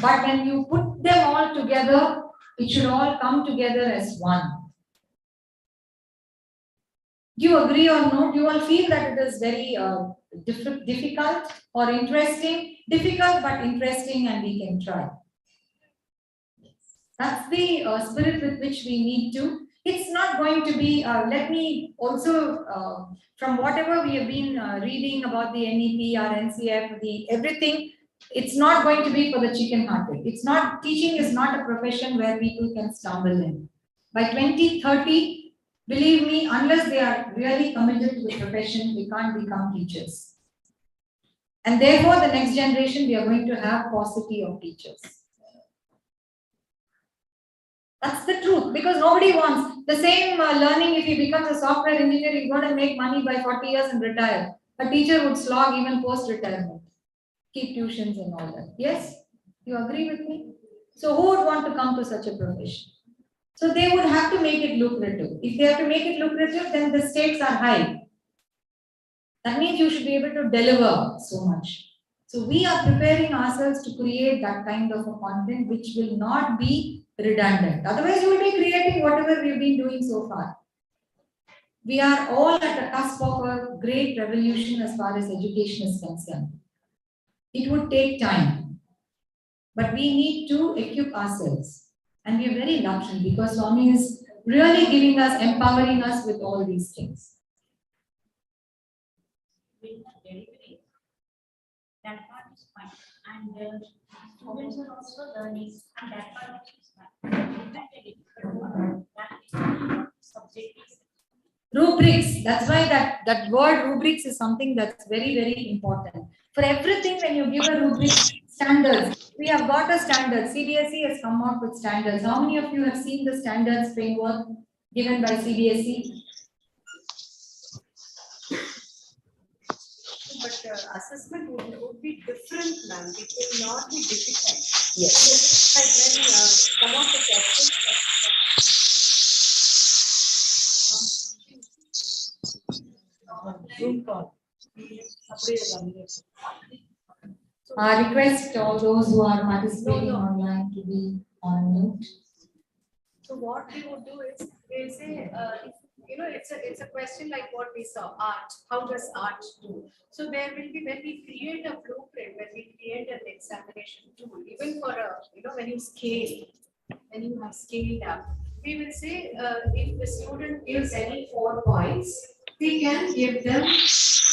but when you put them all together, it should all come together as one. Do you agree or no? Do you all feel that it is very difficult or interesting? Difficult but interesting, and we can try. That's the spirit with which we need to. It's not going to be, let me also, from whatever we have been reading about the NEP or NCF, everything, it's not going to be for the chicken hearted. It's not, teaching is not a profession where people can stumble in. By 2030, believe me, unless they are really committed to the profession, we can't become teachers. And therefore, the next generation, we are going to have paucity of teachers. That's the truth, because nobody wants the same learning. If he becomes a software engineer, he's going to make money by 40 years and retire. A teacher would slog even post-retirement, keep tuitions and all that. Yes? You agree with me? So who would want to come to such a profession? So they would have to make it lucrative. If they have to make it lucrative, then the stakes are high. That means you should be able to deliver so much. So we are preparing ourselves to create that kind of a content which will not be redundant. Otherwise, you will be creating whatever we've been doing so far. We are all at the cusp of a great revolution as far as education is concerned. It would take time, but we need to equip ourselves. And we are very lucky because Swami is really giving us, empowering us with all these things. That part is fine. And students are also learning, and that part is fine. That subject is Rubrics. That's why that word rubrics is something that's very, very important. For everything, when you give a rubric, standards. We have got a standard. CBSE has come out with standards. How many of you have seen the standards framework given by CBSE? But assessment would be different, ma'am. It will not be difficult. Yes. So, like when some of the questions. I request all those who are participating online to be on mute. So what we would do is we'll say, it's a question like what we saw, art. How does art do? So there will be, when we create a blueprint, when we create an examination tool, even for when you have scaled up, we will say if the student gives any 4 points, we can give them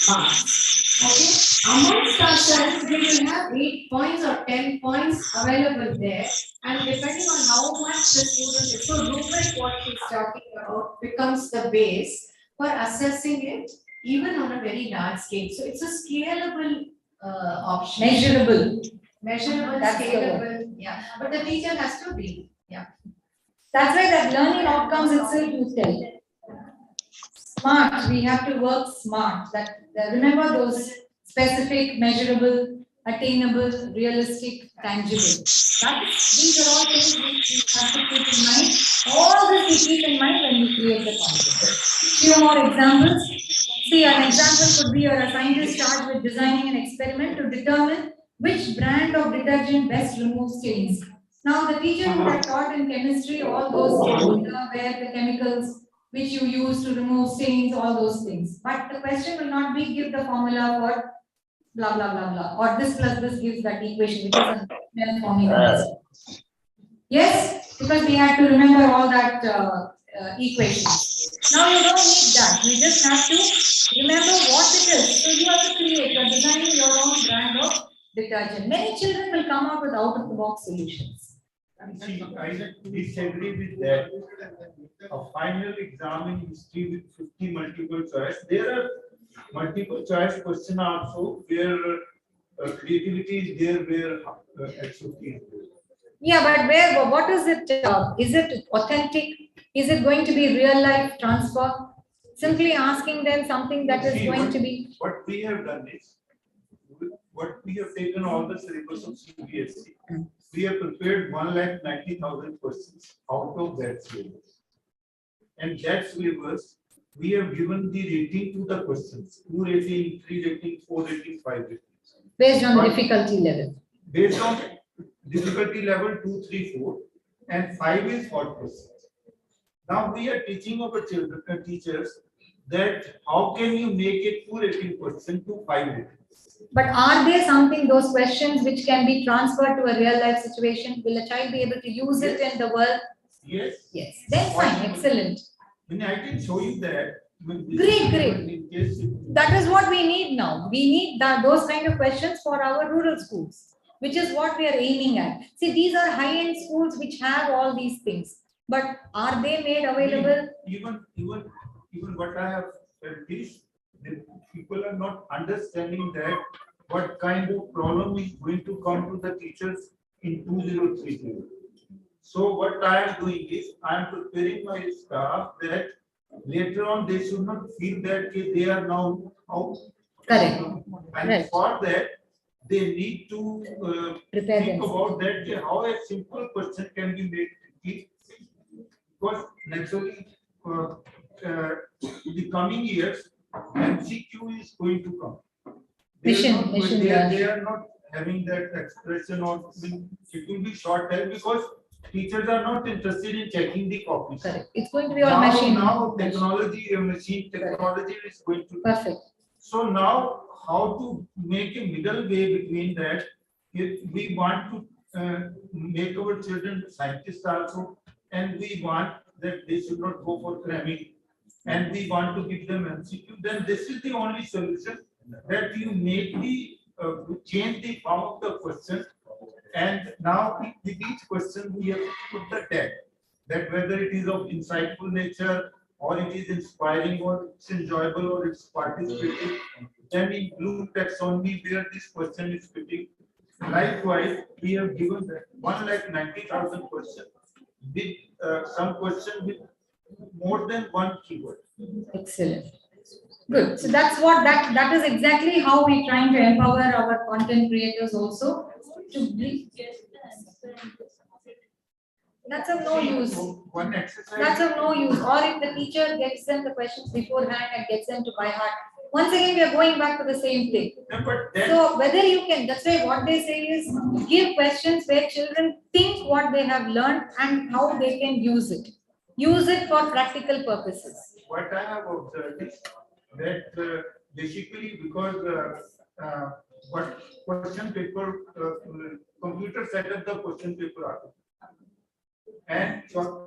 marks. Okay, amongst ourselves, we will have 8 points or 10 points available there, and depending on how much the student is, so rubric, what he's talking about, becomes the base for assessing it, even on a very large scale. So it's a scalable option. Measurable, That's the scalable, yeah. But the teacher has to be, yeah. That's why that learning outcomes itself you tell. Smart, we have to work smart. Remember those specific, measurable, attainable, realistic, tangible. These are all things which we have to keep in mind. All this we keep in mind when we create the content. Few more examples. See, an example could be you're a scientist charged with designing an experiment to determine which brand of detergent best removes stains. Now, the teacher would have taught in chemistry all those where the chemicals which you use to remove stains, all those things. But the question will not be give the formula for blah, blah, blah, blah, or this plus this gives that equation, which is a formula. Yes, because we had to remember all that equations. Now you don't need that. You just have to remember what it is. So you have to create. You're designing your own brand of detergent. Many children will come out with out-of-the-box solutions. See, I disagree with that. A final exam in history with 50 multiple choice. There are multiple choice question also where creativity is there, where activity is there. Yeah, but where? What is it? Is it authentic? Is it going to be real life transfer? Simply asking them something that is See, going to be. What we have done is, what we have taken all the syllabus of CBSE. We have prepared 1,90,000 questions out of that syllabus. And that syllabus, we have given the rating to the questions. 2 rating, 3 rating, 4 rating, 5 ratings. Based on difficulty level. Based on difficulty level 2, 3, 4, and 5 is hot questions. Now we are teaching our children, teachers, that how can you make a 2 rating question to 5 ratings? But are there something, those questions which can be transferred to a real life situation? Will a child be able to use it in the world? Yes. Yes. Then fine, excellent. When I can show you that. Great. That is what we need now. We need those kind of questions for our rural schools, which is what we are aiming at. See, these are high-end schools which have all these things. But are they made available? Even what I have felt is that people are not understanding that what kind of problem is going to come to the teachers in 2030. So what I am doing is I am preparing my staff that later on they should not feel that they are now out. Correct. And right. For that they need to think about that how a simple question can be made tricky. Because naturally, in the coming years, MCQ is going to come. They are not having that expression or it will be short time because teachers are not interested in checking the copies. Correct. It's going to be all machine. Now technology, machine technology is going to. Perfect. So now, how to make a middle way between that? If we want to make our children scientists also, and we want that they should not go for cramming, and we want to give them MCQ, then this is the only solution that you make the change the form of the question, and now with each question we have to put the tag that whether it is of insightful nature or it is inspiring or it's enjoyable or it's participative. Then in blue taxonomy where this question is fitting. Likewise, we have given that 1,90,000 questions with some question with more than one keyword. Excellent. Good. So that's what that is exactly how we're trying to empower our content creators also to be. That's of no use. One exercise. That's of no use. Or if the teacher gets them the questions beforehand and gets them to by heart. Once again, we are going back to the same thing. No, but then, so whether you can, that's why what they say is give questions where children think what they have learned and how they can use it. Use it for practical purposes. What I have observed is that basically because what question paper, computer set up the question paper article. And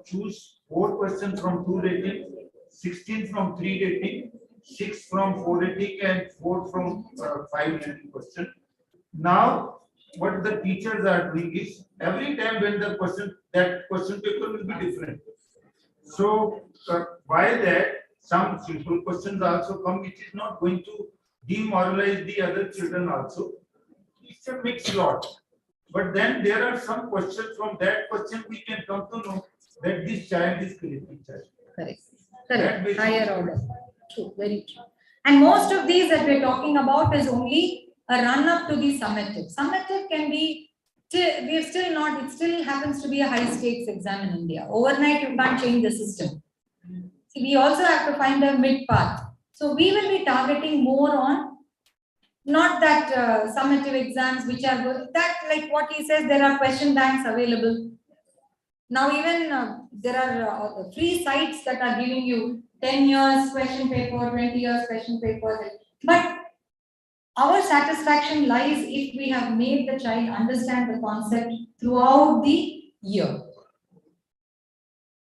choose 4 questions from 2 rating, 16 from 3 rating, 6 from 4 rating, and 4 from 5 rating question. Now, what the teachers are doing is every time when the question paper will be different. So by that, some simple questions also come, which is not going to demoralize the other children also. It's a mixed lot. But then there are some questions from that question we can come to know that this child is creative child. Correct. Correct. Higher order. True. Very true. And most of these that we're talking about is only a run up to the summative. Summative can be, we're still not, it still happens to be a high stakes exam in India. Overnight, you can't change the system. See, we also have to find a mid path. So we will be targeting more on not that summative exams which are good. That, like what he says, there are question banks available. Now even there are free sites that are giving you 10 years question paper, 20 years question paper. But our satisfaction lies if we have made the child understand the concept throughout the year.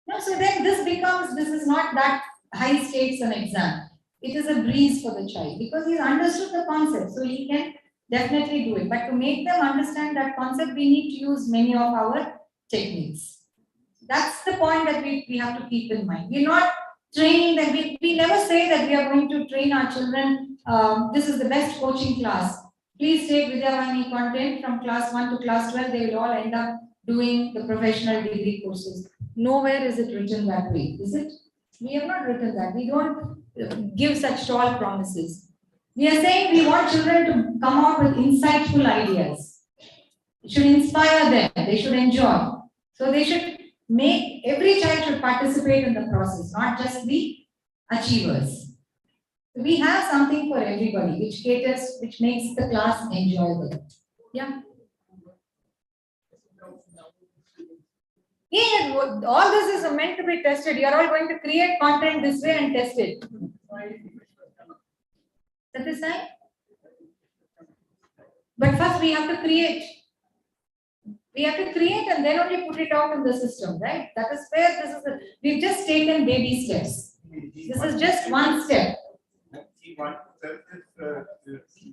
No, so then this is not that high stakes an exam. It is a breeze for the child because he's understood the concept, so he can definitely do it. But to make them understand that concept, we need to use many of our techniques. That's the point that we have to keep in mind. We're not training them. We never say that we are going to train our children. This is the best coaching class. Please take Vidyavani content from class 1 to class 12. They will all end up doing the professional degree courses. Nowhere is it written that way, is it? We have not written that. We don't give such tall promises. We are saying we want children to come out with insightful ideas. It should inspire them. They should enjoy. So they should make, every child should participate in the process, not just the achievers. We have something for everybody, which caters, which makes the class enjoyable. Yeah. Yeah, all this is meant to be tested. You are all going to create content this way and test it. That is right. But first we have to create. We have to create and then only put it out in the system, right? That is where this is. We've just taken baby steps. This is just one step.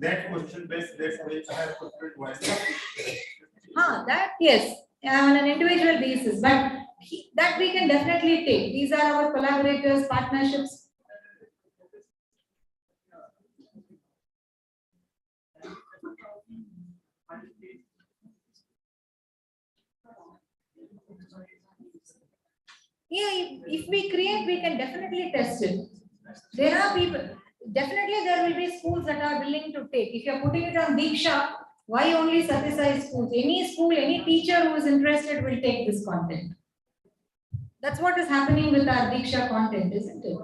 That question based, that's why I have put it one. That yes, on an individual basis, but that we can definitely take. These are our collaborators, partnerships. Yeah, if we create, we can definitely test it. There are people, definitely there will be schools that are willing to take. If you are putting it on Diksha, why only Satisai schools? Any school, any teacher who is interested will take this content. That's what is happening with our Diksha content, isn't it?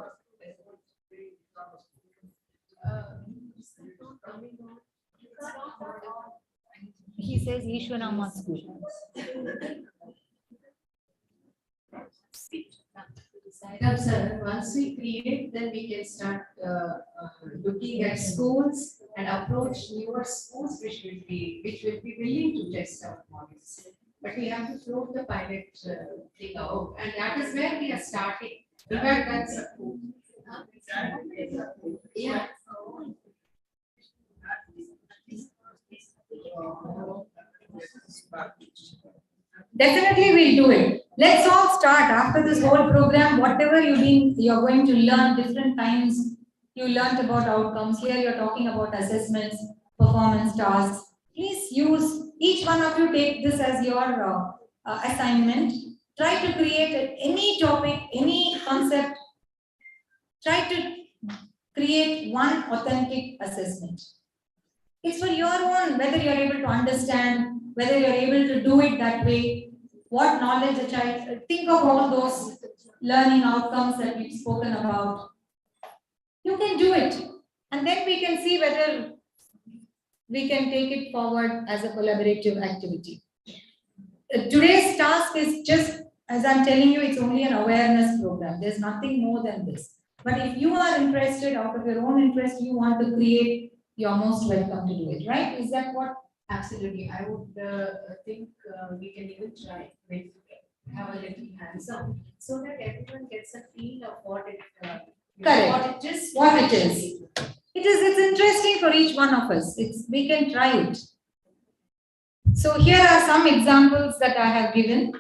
He says Ishwanama school. Sir, once we create, then we can start looking at schools and approach newer schools which will be willing to test our models. But we have to float the pilot thing out, and that is where we are starting. In fact, that's yeah. Definitely we'll do it. Let's all start after this whole program. Whatever you're going to learn different times. You learned about outcomes. Here you're talking about assessments, performance tasks. Please use, each one of you take this as your assignment. Try to create any topic, any concept. Try to create one authentic assessment. It's for your own, whether you're able to understand, whether you're able to do it that way, what knowledge a child, think of all those learning outcomes that we've spoken about. You can do it. And then we can see whether we can take it forward as a collaborative activity. Today's task is just, as I'm telling you, it's only an awareness program. There's nothing more than this. But if you are interested, out of your own interest, you want to create, you're most welcome to do it, right? Is that what? Absolutely. I would think we can even try with have a little hands-on so that everyone gets a feel of what it Correct. what it is. It's interesting for each one of us. We can try it. So here are some examples that I have given.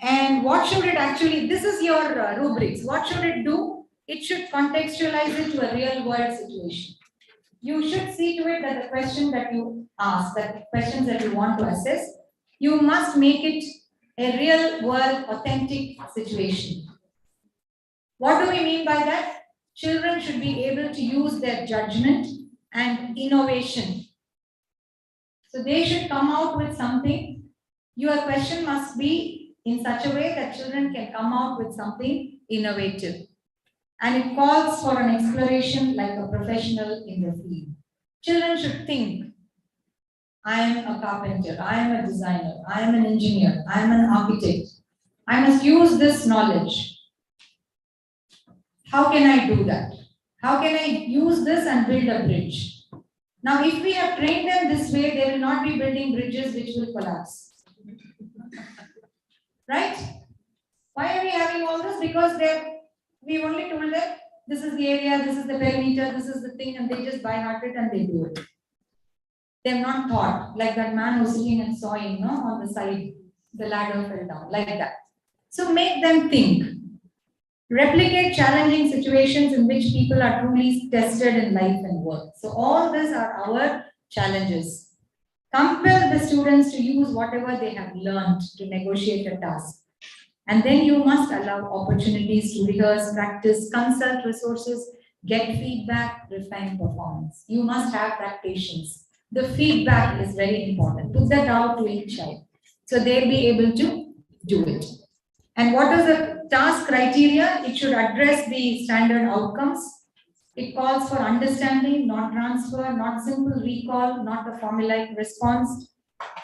And what should it actually, this is your rubrics. What should it do? It should contextualize it to a real world situation. You should see to it that the question that you ask, that the questions that you want to assess, you must make it a real world authentic situation. What do we mean by that? Children should be able to use their judgment and innovation. So they should come out with something. Your question must be in such a way that children can come out with something innovative. And it calls for an exploration like a professional in the field. Children should think, I am a carpenter, I am a designer, I am an engineer, I am an architect. I must use this knowledge. How can I do that? How can I use this and build a bridge? Now, if we have trained them this way, they will not be building bridges which will collapse. Right? Why are we having all this? Because we only told them this is the area, this is the perimeter, this is the thing, and they just by heart it and they do it. They have not thought, like that man who's sitting and sawing, no, on the side, the ladder fell down, like that. So make them think. Replicate challenging situations in which people are truly tested in life and work. So all these are our challenges. Compel the students to use whatever they have learned to negotiate a task. And then you must allow opportunities to rehearse, practice, consult resources, get feedback, refine performance. You must have that patience. The feedback is very important. Put that out to each child. So they'll be able to do it. And what is the task criteria? It should address the standard outcomes. It calls for understanding, not transfer, not simple recall, not a formulaic response.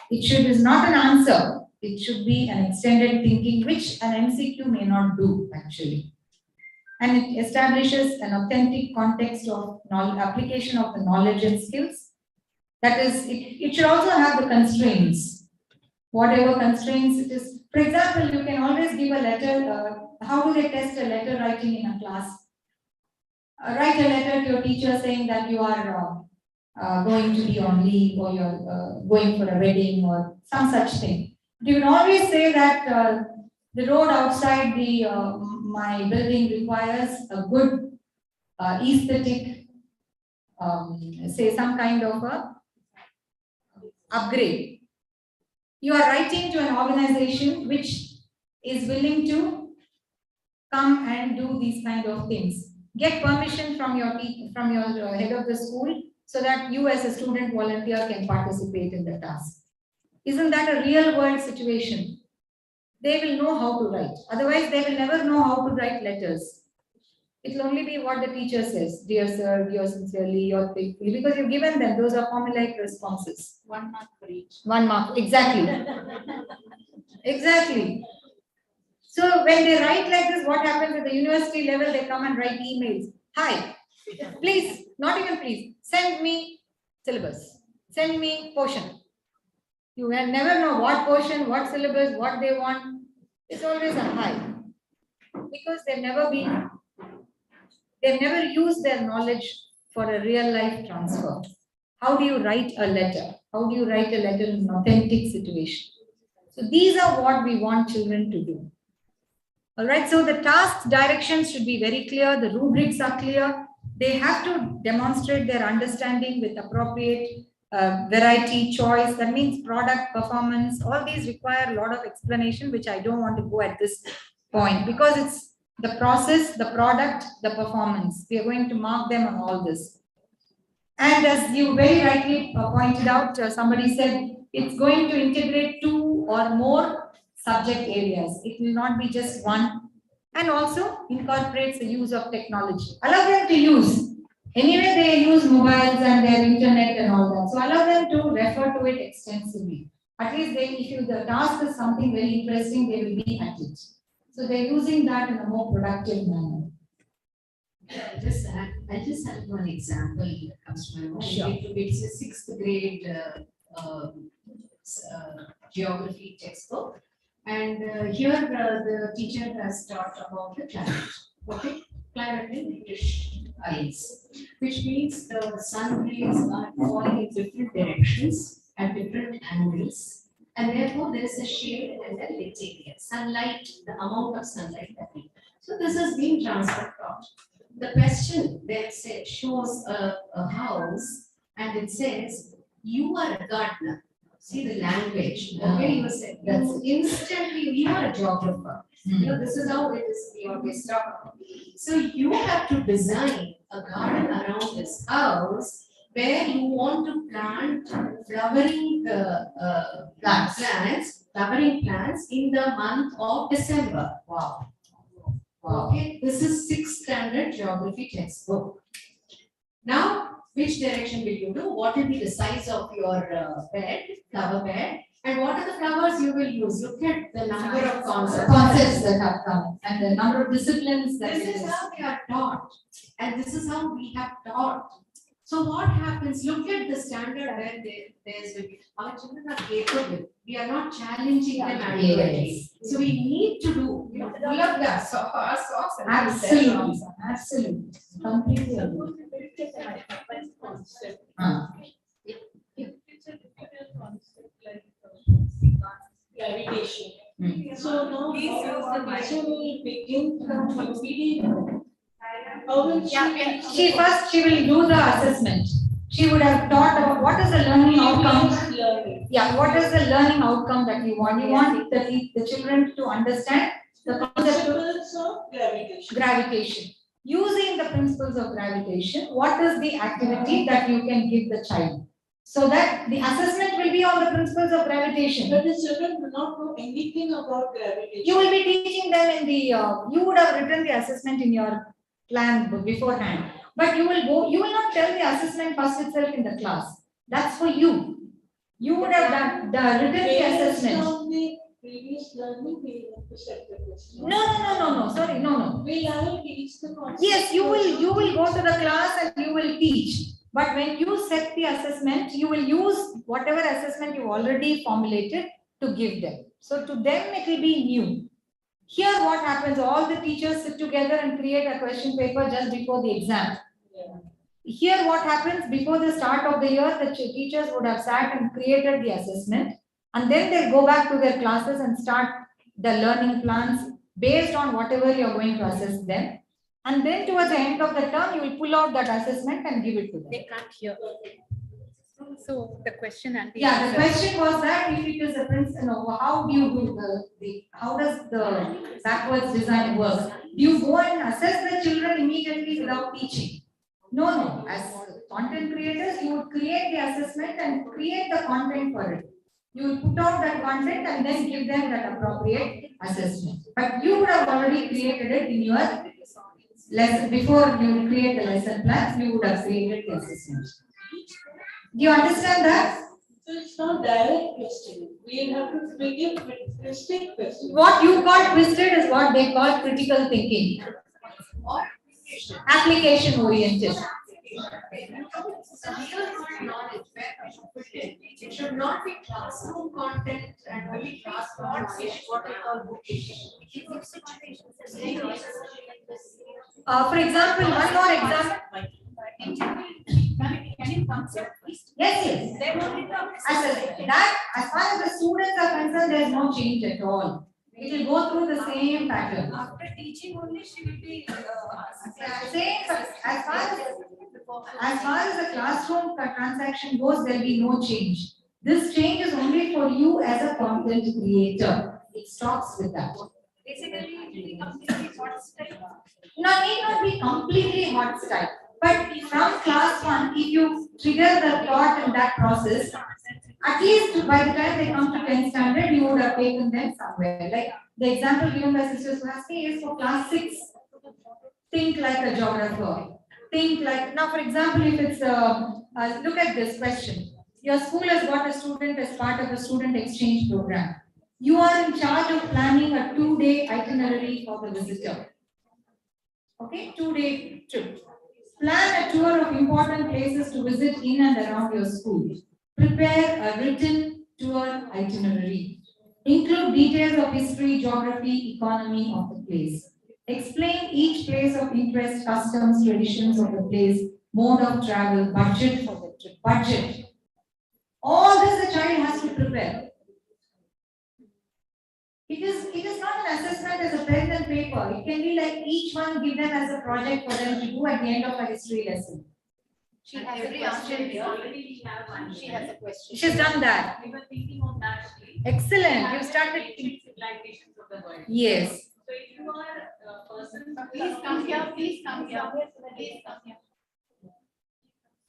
It is not an answer. It should be an extended thinking, which an MCQ may not do actually. And it establishes an authentic context of application of the knowledge and skills. That is, it should also have the constraints. Whatever constraints it is. For example, you can always give a letter. How do they test a letter writing in a class? Write a letter to your teacher saying that you are going to be on leave, or you're going for a wedding or some such thing. You can always say that the road outside my building requires a good aesthetic, say some kind of a upgrade. You are writing to an organization which is willing to come and do these kind of things. Get permission from your head of the school so that you as a student volunteer can participate in the task. Isn't that a real world situation? They will know how to write. Otherwise, they will never know how to write letters. It will only be what the teacher says. Dear sir, dear sincerely, your faithfully. Because you've given them, those are formulaic responses. 1 mark for each. 1 mark, exactly. Exactly. So when they write like this, what happens at the university level? They come and write emails. Hi, please, not even please, send me syllabus. Send me portion. You will never know what portion, what syllabus, what they want. It's always a hi. Because they've never used their knowledge for a real life transfer. How do you write a letter? How do you write a letter in an authentic situation? So these are what we want children to do. All right, so the task directions should be very clear. The rubrics are clear. They have to demonstrate their understanding with appropriate variety, choice. That means product, performance. All these require a lot of explanation, which I don't want to go at this point because it's the process, the product, the performance. We are going to mark them on all this. And as you very rightly pointed out, somebody said it's going to integrate 2 or more subject areas. It will not be just one. And also incorporates the use of technology. Allow them to use. Anyway, they use mobiles and their internet and all that. So allow them to refer to it extensively. At least if the task is something very interesting, they will be at it. So they're using that in a more productive manner. I just have one example that comes to my mind. Sure. It's a 6th grade geography textbook. And here the teacher has taught about the climate. Okay, climate in British Isles, which means the sun rays are falling in different directions at different angles, and therefore there is a shade and a lit area. Sunlight, the amount of sunlight that we. So this has been transferred taught. The question then shows a house, and it says, "You are a gardener." See the language. Okay, you said instantly you are a geographer. You know, this is how it is. We always talk about. So you have to design a garden around this house where you want to plant flowering plants in the month of December. Wow. Okay, this is 6th standard geography textbook. Now, which direction will you do? What will be the size of your flower bed? And what are the flowers you will use? Look at the number of concepts that have come and the number of disciplines that this is how we are taught, and this is how we have taught. So what happens? Look at the standard where there's our children are capable. We are not challenging them adequately. Yes. So we need to do, pull up the socks and Absolutely, absolutely. Completely agree. Gravitation. Hmm. So now, so we will begin from PPD. How will She will do the assessment. She would have thought about what is the learning outcome. learning? Yeah, what is the learning outcome that you want? You want the children to understand the concept of Principles of gravitation. gravitation. Using the principles of gravitation, what is the activity that you can give the child? So that the assessment will be on the principles of gravitation. But the children do not know anything about gravitation. You will be teaching them in the, you would have written the assessment in your plan beforehand. But you will not tell the assessment first itself in the class. That's for you. You would have written the assessment. Based on the previous learning, we have to set the question. No. Sorry, no. We will teach the concept. Yes, you will go to the class and you will teach. But when you set the assessment, you will use whatever assessment you already formulated to give them. So to them, it will be new. Here what happens, all the teachers sit together and create a question paper just before the exam. Yeah. Here what happens, before the start of the year, the teachers would have sat and created the assessment, and then they go back to their classes and start the learning plans based on whatever you are going to assess them. And then towards the end of the term, you will pull out that assessment and give it to them. They can't hear. So the question and the Yeah, answer. the question was that if it is a principle, how do you do how does the backwards design work? Do you go and assess the children immediately without teaching? No. As content creators, you would create the assessment and create the content for it. You will put out that content and then give them that appropriate assessment. But you would have already created it in your lesson. Before you create the lesson plans, you would have created the assessment. Do you understand that? So it's not direct questioning. We have to begin with twisted questioning. What you call twisted is what they call critical thinking. or Application oriented. knowledge where we should put it. It should not be classroom content and only classroom knowledge, what we call bookish. For example, one more example. Yes. As far as the students are concerned, there is no change at all. It will go through the same pattern. After teaching only, she will be. Same, but as far as the classroom transaction goes, there will be no change. This change is only for you as a content creator. It stops with that. Basically, it will be completely hot style. No, need not be completely hot style. But from class 1, if you trigger the thought in that process, at least by the time they come to 10th standard, you would have taken them somewhere. Like the example given by Sister Suhasini is for class 6. Think like a geographer. Think like, now for example, if it's, look at this question. Your school has got a student as part of a student exchange program. You are in charge of planning a 2-day itinerary for the visitor. Okay, 2-day trip. Plan a tour of important places to visit in and around your school. Prepare a written tour itinerary. Include details of history, geography, economy of the place. Explain each place of interest, customs, traditions of the place, mode of travel, budget for the trip. Budget. All this the child has to prepare. It is not an assessment as a pen and paper. It can be like each one give them as a project for them to do at the end of a history lesson. She has a question. We already have one. She has a question. She's done that. We were thinking of that. Excellent. You started. Civilizations of the world. Yes. So if you are a person. Please come here. Please come here. Please come here.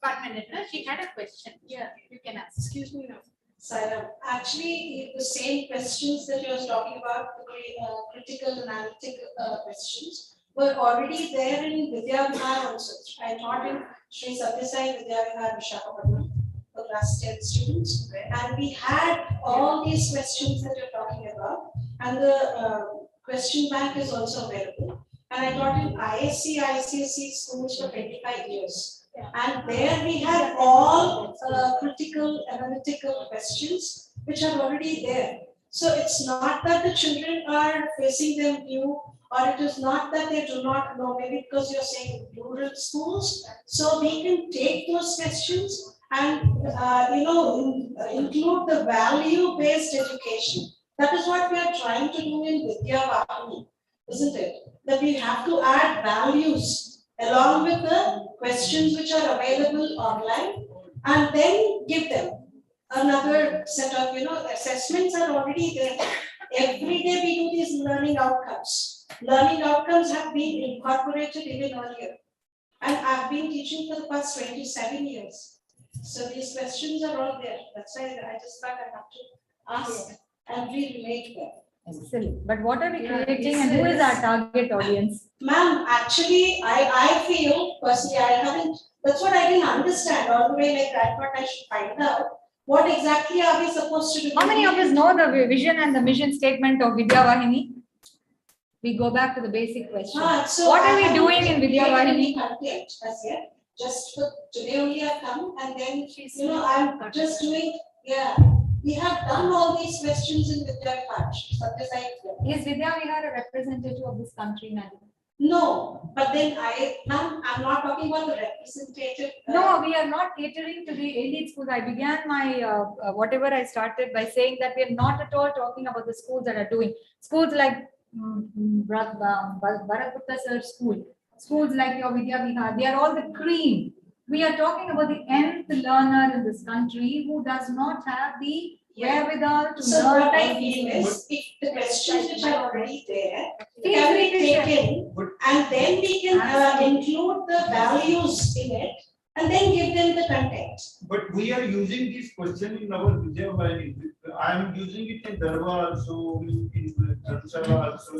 1 minute. She had a question. Yeah. You can ask. Excuse me now. Saira, actually, the same questions that you were talking about, the critical analytic questions, were already there in Vidyavihar also. I taught in Sri Sathya Sai Vidyavihar Visakhapatnam for class 10 students. And we had all these questions that you're talking about. And the question bank is also available. And I taught in ISC, ICSE schools for 25 years. And there we had all critical analytical questions which are already there. So it's not that the children are facing them new, or it is not that they do not know, maybe because you're saying rural schools. So we can take those questions and, include the value-based education. That is what we are trying to do in Vidya Vahini, isn't it? That we have to add values along with the questions which are available online, and then give them another set of, assessments are already there. Every day we do these learning outcomes. Learning outcomes have been incorporated even earlier. And I've been teaching for the past 27 years. So these questions are all there. That's why I just thought I have to ask and relate them. Excellent. But what are we creating and who is our target audience? Ma'am, actually, I feel personally, that's what I didn't understand all the way, like I thought I should find out. What exactly are we supposed to do? How many of us know the vision and the mission statement of Vidya Vahini? We go back to the basic question. So What are I we haven't doing in Vidya created any Vahini? content as yet. Just for today only I've come, and then, I'm just doing, we have done all these questions in Vidya Vahini. Is Vidya Vihar a representative of this country, madam? No, but then I'm not talking about the representative. No, we are not catering to the elite schools. I began my whatever I started by saying that we are not at all talking about the schools that are doing. Schools like Bharatputta Sir's school, schools like your Vidya Vihar, they are all the cream. We are talking about the nth learner in this country who does not have the wherewithal to So learn. what I feel is, if the questions which are already there can be Feel taken, and then we can include the values in it, and then give them the content. But we are using this question in our Vidya Vahini. I am using it in Darwa also, in Dharamshala also,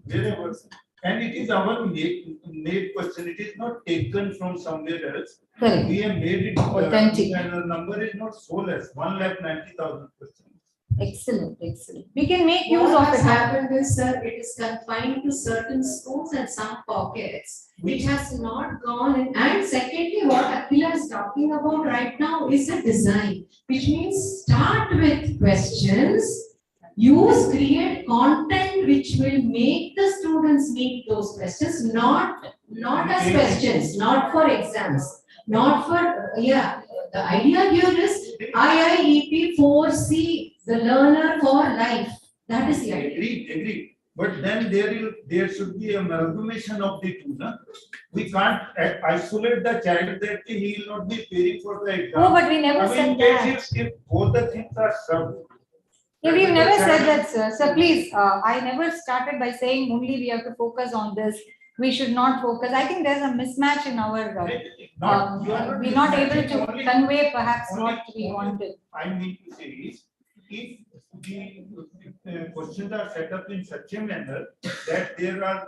wherever. And it is our made question. It is not taken from somewhere else. Correct. We have made it Authentic. and the number is not so less. 1,90,000 questions. Excellent, excellent. We can make use What of has it. happened is, sir, it is confined to certain schools and some pockets. It has not gone in. And secondly, what Akhila is talking about right now is a design, which means start with questions, create content which will make the students meet those questions, not as questions, not for exams, not for, the idea here is IIEP 4C, the learner for life. That is the idea. Agreed. But then there should be amalgamation of the two. Na? We can't isolate the child that he will not be preparing for the exam. Oh, but we never said that. If both the things are served. Yeah, we've never said that, sir. So please, I never started by saying only we have to focus on this. We should not focus. I think there's a mismatch in our, we're not able to convey perhaps what we wanted. I mean to say is, if the questions are set up in such a manner that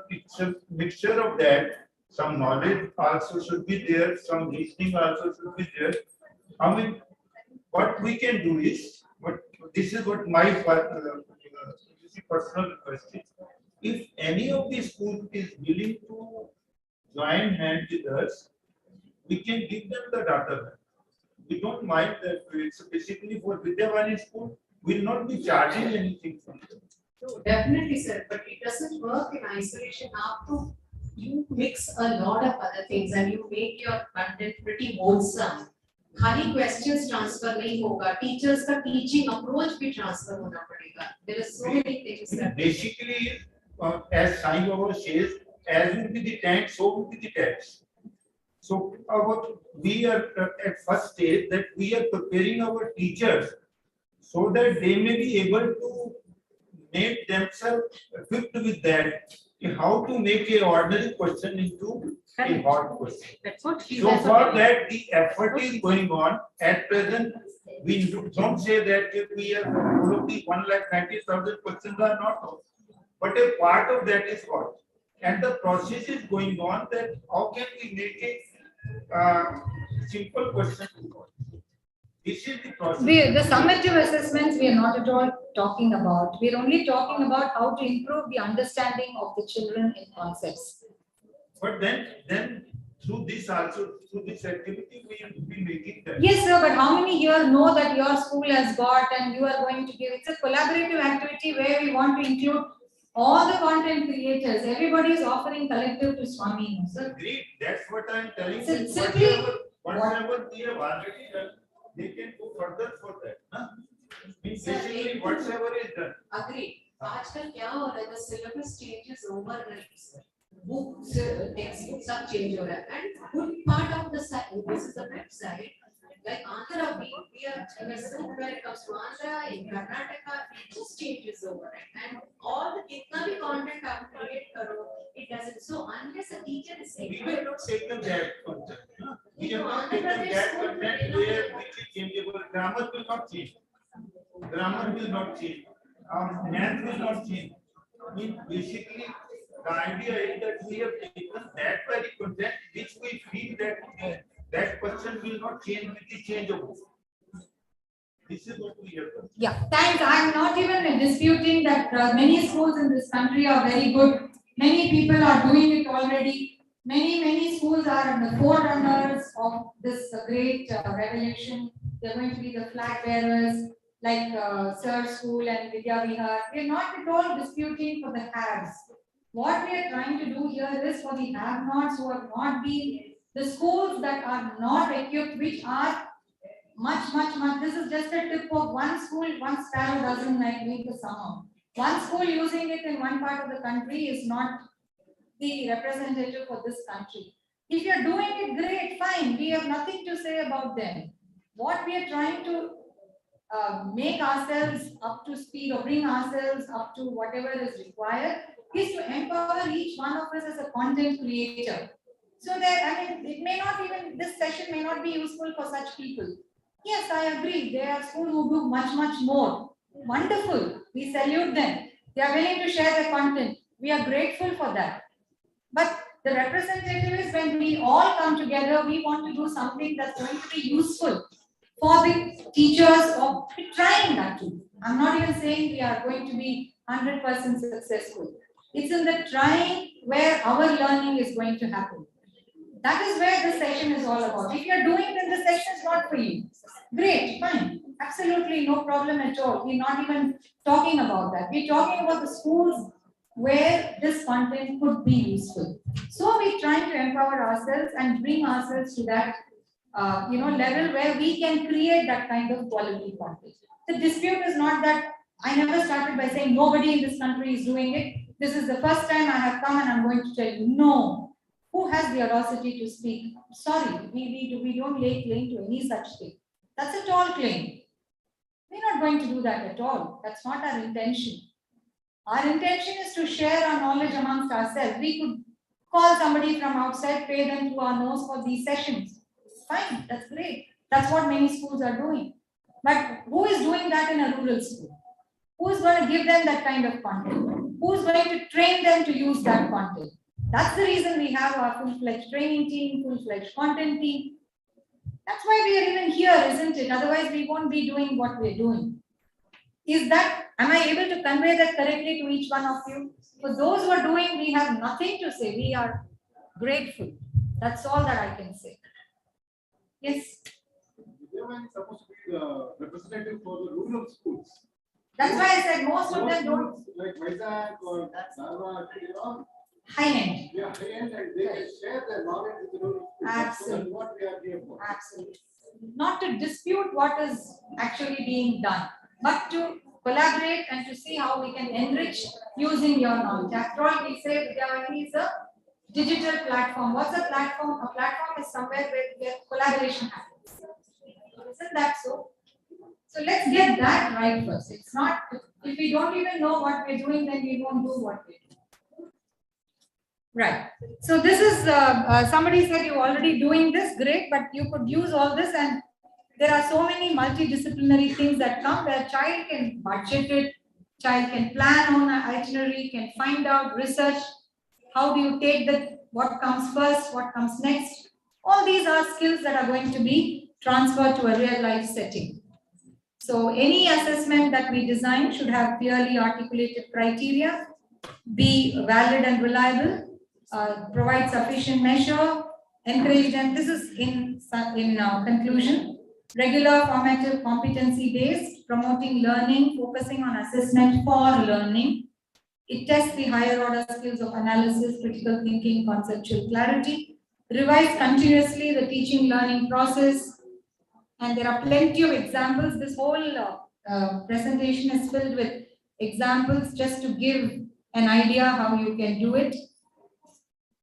it's a mixture of that, some knowledge also should be there, some reasoning also should be there. I mean, what we can do is, but this is what my personal request is. If any of the schools is willing to join hand with us, we can give them the data. We don't mind that. It's basically for Vidya Vahini school, we'll not be charging anything from them. No, definitely, sir, but it doesn't work in isolation. After you mix a lot of other things and you make your content pretty wholesome. खाली questions transfer नहीं होगा, teachers का teaching approach भी transfer होना पड़ेगा. There are so many things that. Basically, as Sai Baba says, as will be the tank, so will be the tax. So we are at first stage that we are preparing our teachers so that they may be able to make themselves equipped with that, how to make a ordinary question into a hard question. That's what So for that, the effort is going on. At present, we don't say that if we are all of the 1,90,000 questions are not out, but a part of that is what, and the process is going on. That how can we make a simple question? This is the process. The summative assessments we are not at all talking about. We are only talking about how to improve the understanding of the children in concepts. But then through this also, through this activity, we will be making that. Yes, sir, but how many here know that your school has got and you are going to give? It's a collaborative activity where we want to include all the content creators. Everybody is offering collective to Swami. Sir. Agreed, that's what I am telling So you. simply- Whatever we have already done, they can go further for that. Huh? Means basically, whatever is done. Agree. आजकल क्या हो रहा है? The syllabus changes overnight. Books, textbooks सब change हो रहा है. And good part of the site, this is the website. Like Andhra, we are in a school where it comes to Andhra, in Karnataka, it just changes overnight. And all the kitna bhi content आप create करो, it doesn't. So unless a teacher is We have not taken that content. Huh? We have not taken that content where which is changeable. Grammar will not change. Grammar will not change. Math will not change. I mean, basically, the idea is that we have taken that very content which we feel that that person will not change with the change of book. This is what we have done. Yeah, thanks. I'm not even disputing that many schools in this country are very good. Many people are doing it already. Many schools are the forerunners of this great revolution. They're going to be the flag bearers, like Sir School and Vidya Vihar. We're not at all disputing for the haves. What we are trying to do here is for the have-nots who have not been, the schools that are not equipped, which are much. This is just a tip of one school, one sparrow doesn't make the summer. One school using it in one part of the country is not the representative for this country. If you're doing it, great, fine. We have nothing to say about them. What we are trying to make ourselves up to speed or bring ourselves up to whatever is required is to empower each one of us as a content creator. So that, I mean, it may not even, this session may not be useful for such people. Yes, I agree. There are schools who do much more. Wonderful. We salute them. They are willing to share their content. We are grateful for that. But the representative is when we all come together, we want to do something that's going to be useful for the teachers or trying that too. I'm not even saying we are going to be 100% successful. It's in the trying where our learning is going to happen. That is where this session is all about. If you're doing it, then the session is not for you. Great, fine. Absolutely no problem at all. We're not even talking about that. We're talking about the schools where this content could be useful. So we're trying to empower ourselves and bring ourselves to that level where we can create that kind of quality content. The dispute is not that I never started by saying nobody in this country is doing it. This is the first time I have come and I'm going to tell you, no. Who has the audacity to speak? Sorry, we don't lay claim to any such thing. That's a tall claim. We're not going to do that at all. That's not our intention. Our intention is to share our knowledge amongst ourselves. We could call somebody from outside, pay them to our nose for these sessions. Fine, that's great. That's what many schools are doing. But who is doing that in a rural school? Who is going to give them that kind of content? Who is going to train them to use that content? That's the reason we have our full-fledged training team, full-fledged content team. That's why we are even here, isn't it? Otherwise, we won't be doing what we're doing. Am I able to convey that correctly to each one of you? For those who are doing, we have nothing to say. We are grateful. That's all that I can say. Yes? Vidyavan is supposed to be the representative for the rural schools. That's why I said most of them don't. Like Vizag or Dharwad, High end. Yeah, high end, and they can share their knowledge with the rural schools. Absolutely. That's what we are here for. Absolutely. Not to dispute what is actually being done, but to collaborate and to see how we can enrich using your knowledge. After all, we say Vidyavati is a digital platform. What's a platform? A platform is somewhere where collaboration happens. Isn't that so? So let's get that right first. It's not, if we don't even know what we're doing, then we won't do what we're doing. Right. So this is, somebody said you're already doing this, great, but you could use all this, and there are so many multidisciplinary things that come where child can budget it, child can plan on an itinerary, can find out, research, how do you take what comes first, what comes next. All these are skills that are going to be transferred to a real life setting. So any assessment that we design should have clearly articulated criteria, be valid and reliable, provide sufficient measure, encourage them. This is in conclusion. Regular formative competency based, promoting learning, focusing on assessment for learning. It tests the higher order skills of analysis, critical thinking, conceptual clarity. Revise continuously the teaching learning process. And there are plenty of examples. This whole presentation is filled with examples just to give an idea how you can do it.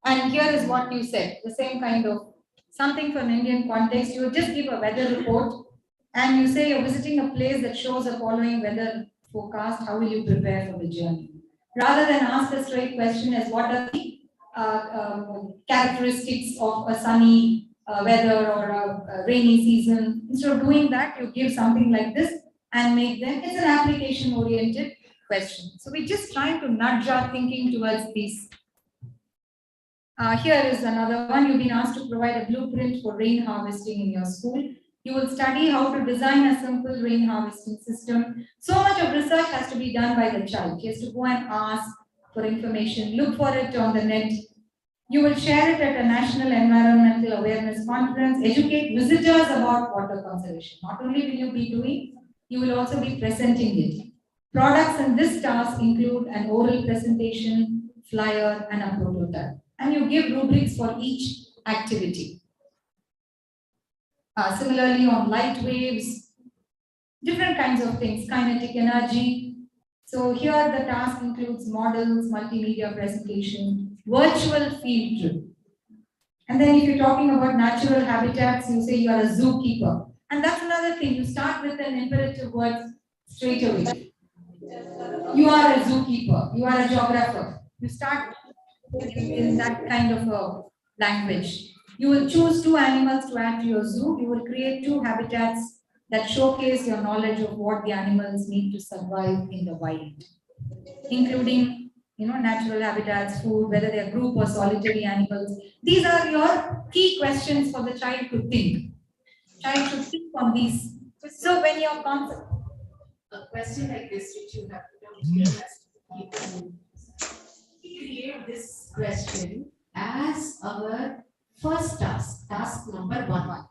And here is what you said, the same kind of something from Indian context. You just give a weather report and you say you're visiting a place that shows the following weather forecast. How will you prepare for the journey? Rather than ask a straight question as what are the characteristics of a sunny weather or a rainy season. Instead of doing that, you give something like this and make them, it's an application oriented question. So we're just trying to nudge our thinking towards these. Here is another one. You've been asked to provide a blueprint for rain harvesting in your school. You will study how to design a simple rain harvesting system. So much of research has to be done by the child. He has to go and ask for information, look for it on the net. You will share it at a national environmental awareness conference, educate visitors about water conservation. Not only will you be doing, you will also be presenting it. Products in this task include an oral presentation, flyer, and a prototype. And you give rubrics for each activity. Similarly, on light waves, different kinds of things, kinetic energy. So here the task includes models, multimedia presentation, virtual field trip. And then if you're talking about natural habitats, you say you are a zookeeper. And that's another thing, you start with an imperative word straight away. You are a zookeeper, you are a geographer. You start in that kind of a language. You will choose 2 animals to add to your zoo. You will create 2 habitats that showcase your knowledge of what the animals need to survive in the wild, including natural habitats, food, whether they are group or solitary animals. These are your key questions for the child to think. Child should think on these. So when your concept, a question like this, which you have to create this question as our first task, task number 1.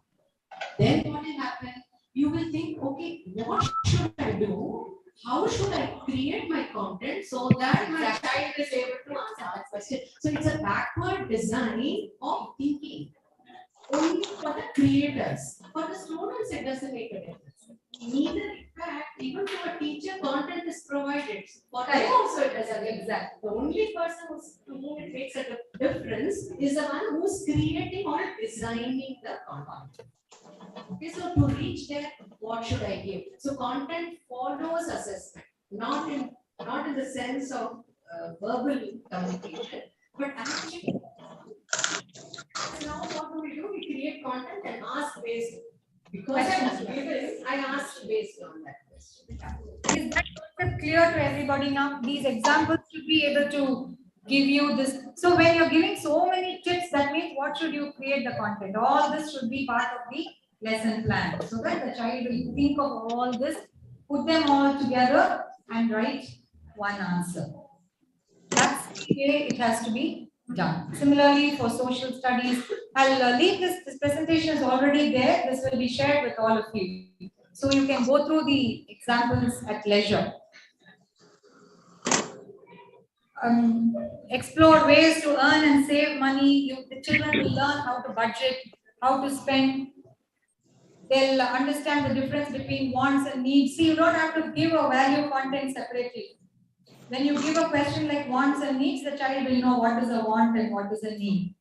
Then what will happen? You will think, okay, what should I do? How should I create my content so that my child is able to answer that question? So it's a backward design of thinking. Only for the creators. For the students, it doesn't make a difference. Neither, in fact, even to a teacher, content is provided. For them also it doesn't exact. The only person to whom it makes a difference is the one who's creating or designing the content. Okay, so to reach there, what should I give? So content follows assessment, not in the sense of verbal communication, but actually. Now what do? We create content and ask based. Because I was given, I asked based on that question. Is that concept clear to everybody now? These examples should be able to give you this. So when you're giving so many tips, that means what should you create the content? All this should be part of the lesson plan. So that the child will think of all this, put them all together and write one answer. That's the way it has to be done. Similarly, for social studies, I'll leave this presentation is already there. This will be shared with all of you. So you can go through the examples at leisure. Explore ways to earn and save money. The children will learn how to budget, how to spend. They'll understand the difference between wants and needs. See, you don't have to give a value content separately. When you give a question like wants and needs, the child will know what is a want and what is a need.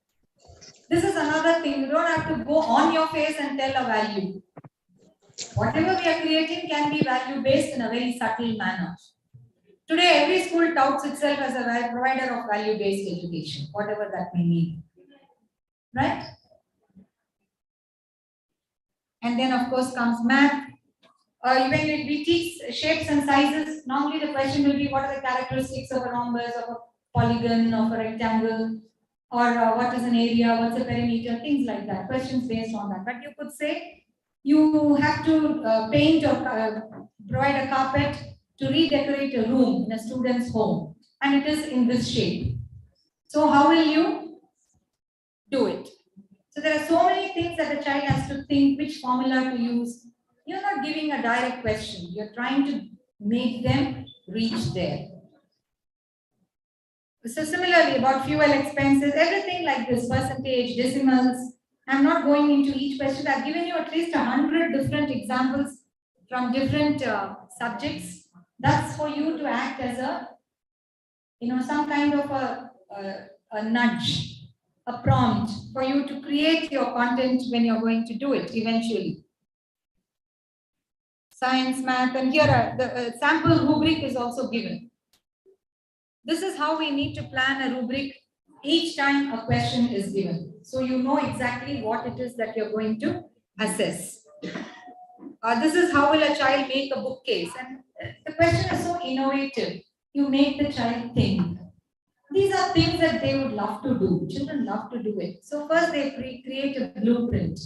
This is another thing. You don't have to go on your face and tell a value. Whatever we are creating can be value based in a very subtle manner. Today, every school touts itself as a provider of value based education, whatever that may mean. Right? And then, of course, comes math. When we teach shapes and sizes, normally the question will be what are the characteristics of a rhombus, of a polygon, of a rectangle, or what is an area, what's a perimeter, things like that, questions based on that. But you could say you have to paint or provide a carpet to redecorate a room in a student's home, and it is in this shape. So how will you do it? So there are so many things that the child has to think which formula to use. You're not giving a direct question. You're trying to make them reach there. So similarly about fuel expenses, everything like this, percentage, decimals. I'm not going into each question. I've given you at least 100 different examples from different subjects. That's for you to act as a, some kind of a nudge, a prompt for you to create your content when you're going to do it eventually. Science, math, and here the sample rubric is also given. This is how we need to plan a rubric each time a question is given. So you know exactly what it is that you're going to assess. This is how will a child make a bookcase. And the question is so innovative. You make the child think. These are things that they would love to do. Children love to do it. So first they create a blueprint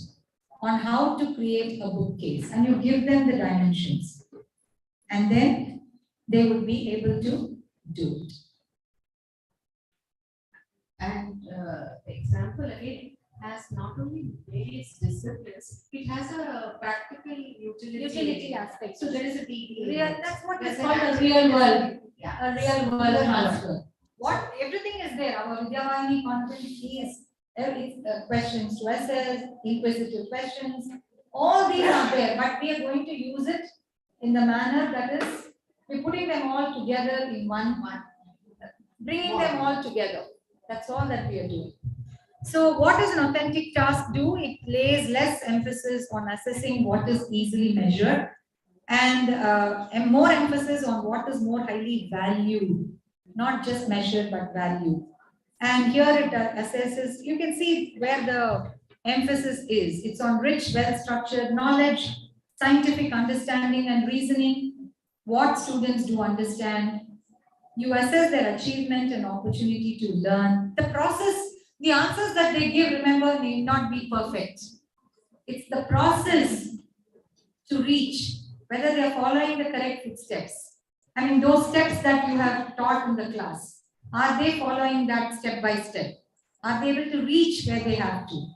on how to create a bookcase. And you give them the dimensions. And then they would be able to do it. And the example again has not only various disciplines, it has a practical utility aspect. So there is a DD. That's what is There's called an a real world. Yeah. A real world transfer. What everything is there. Our Vidyavani content is questions to assess, inquisitive questions. All these are there, but we are going to use it in the manner that is we're putting them all together in one, bringing them all together. That's all that we are doing. So what does an authentic task do? It lays less emphasis on assessing what is easily measured and more emphasis on what is more highly valued, not just measured but valued. And here it assesses, you can see where the emphasis is. It's on rich, well-structured knowledge, scientific understanding and reasoning, what students do understand. You assess their achievement and opportunity to learn. The process, the answers that they give, remember, may not be perfect. It's the process to reach, whether they are following the correct footsteps. I mean, those steps that you have taught in the class, are they following that step by step? Are they able to reach where they have to?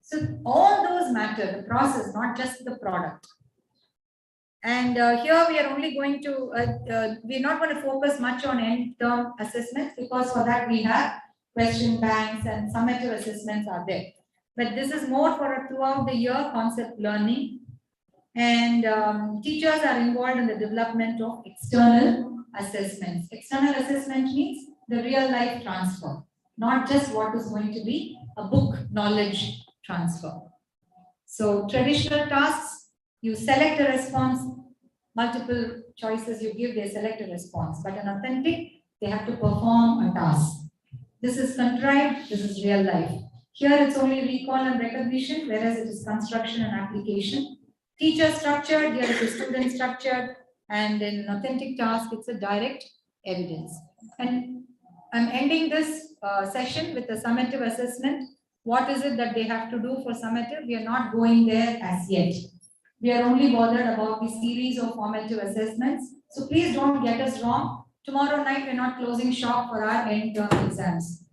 So all those matter, the process, not just the product. And here we are only going to, we're not going to focus much on end-term assessments because for that we have question banks and summative assessments are there. But this is more for a throughout the year concept learning. And teachers are involved in the development of external assessments. External assessment means the real life transfer, not just what is going to be a book knowledge transfer. So traditional tasks, you select a response, multiple choices you give, they select a response. But an authentic, they have to perform a task. This is contrived, this is real life. Here it's only recall and recognition, whereas it is construction and application. Teacher structured, here it is student structured, and in an authentic task, it's a direct evidence. And I'm ending this session with a summative assessment. What is it that they have to do for summative? We are not going there as yet. We are only bothered about the series of formative assessments. So please don't get us wrong. Tomorrow night, we're not closing shop for our end-term exams.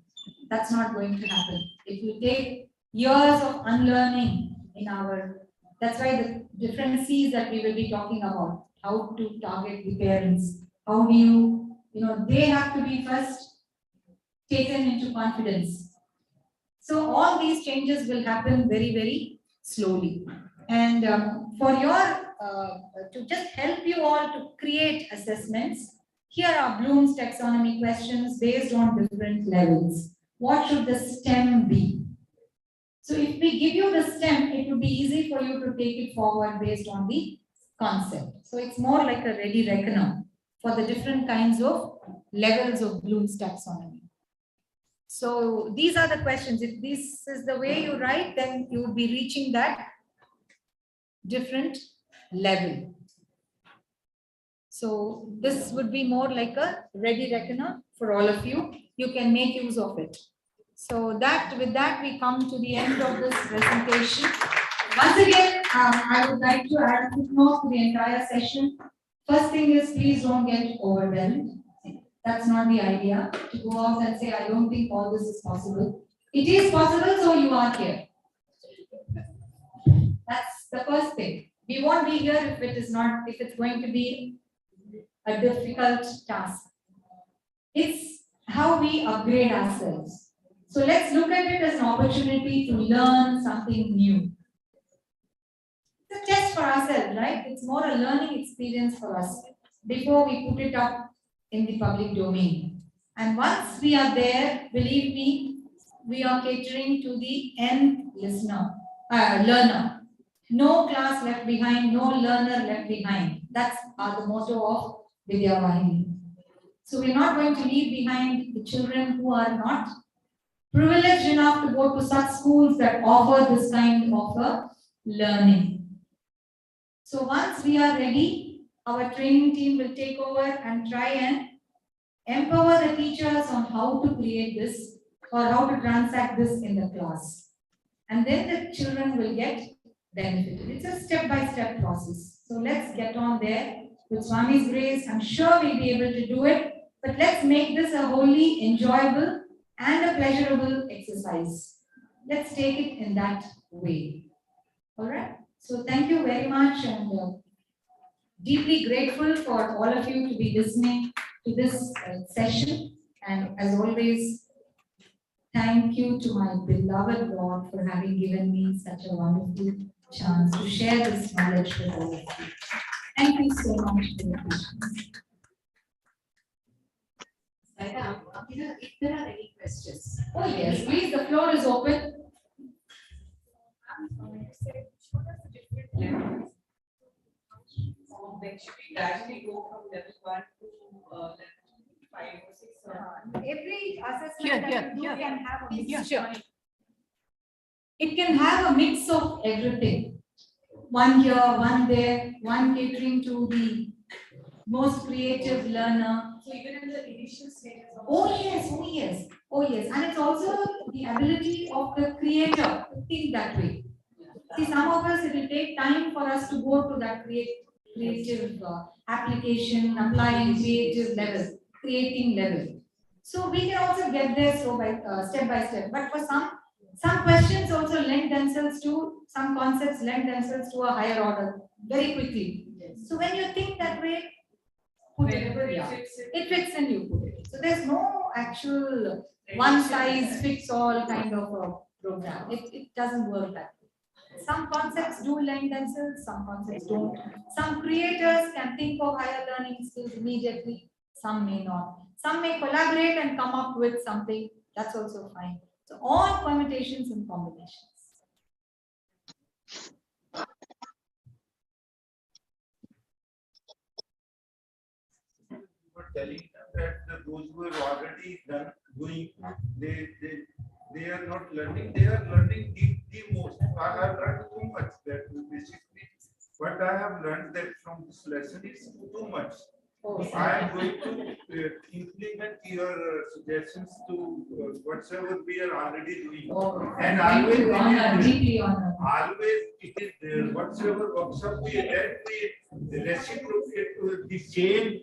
That's not going to happen. It will take years of unlearning in our, that's why the different C's that we will be talking about, how to target the parents, how do you, they have to be first taken into confidence. So all these changes will happen very, very slowly. And for to just help you all to create assessments, here are Bloom's taxonomy questions based on different levels. What should the STEM be? So if we give you the STEM, it would be easy for you to take it forward based on the concept. So it's more like a ready reckoner for the different kinds of levels of Bloom's taxonomy. So these are the questions. If this is the way you write, then you would be reaching that different level. So this would be more like a ready reckoner for all of you. You can make use of it. So with that we come to the end of this presentation. Once again, I would like to add a footnote to the entire session. First thing is, please don't get overwhelmed. That's not the idea, to go out and say, I don't think all this is possible. It is possible, so you are here. That's the first thing. We won't be here if it is not, if it's going to be a difficult task. It's how we upgrade ourselves. So let's look at it as an opportunity to learn something new. It's a test for ourselves, right? It's more a learning experience for us before we put it up in the public domain. And once we are there, believe me, we are catering to the end learner. No class left behind, no learner left behind. That's the motto of Vidya Vahini. So we're not going to leave behind the children who are not privileged enough to go to such schools that offer this kind of a learning. So once we are ready, our training team will take over and try and empower the teachers on how to create this or how to transact this in the class. And then the children will get benefited. It's a step-by-step process. So let's get on there. With Swami's grace, I'm sure we'll be able to do it. But let's make this a wholly enjoyable and a pleasurable exercise. Let's take it in that way. All right. So thank you very much, and deeply grateful for all of you to be listening to this session. And as always, thank you to my beloved God for having given me such a wonderful chance to share this knowledge with all of you. Thank you so much for your patience. Saira, if there are any questions. Oh yes, please, the floor is open. When should we gradually go from level 1 to level 5 or 6? Every assessment Here, that here, you do here. can have a Yeah, mixture. It can have a mix of everything. One here, one there, one catering to the most creative learner. So even in the initial stages of. Oh yes, oh yes, oh yes. And it's also the ability of the creator to think that way. See, some of us, it will take time for us to go to that creative application, applying creative level, creating level. So we can also get there step by step. But for some questions also lend themselves to, some concepts lend themselves to a higher order very quickly. So when you think that way, Whenever yeah, it fits and you put it. So there's no actual one size fits all kind of a program. It doesn't work that way. Some concepts do lend themselves, some concepts don't. Some creators can think of higher learning skills immediately, some may not. Some may collaborate and come up with something, that's also fine. So all permutations and combinations. Were telling them that those who have already done doing, they are not learning, they are learning the most. I have learned too much that basically what I have learned that from this lesson is too much. I am going to implement your suggestions to whatsoever we are already doing. And always it is whatsoever workshop we attend, we reciprocate to the same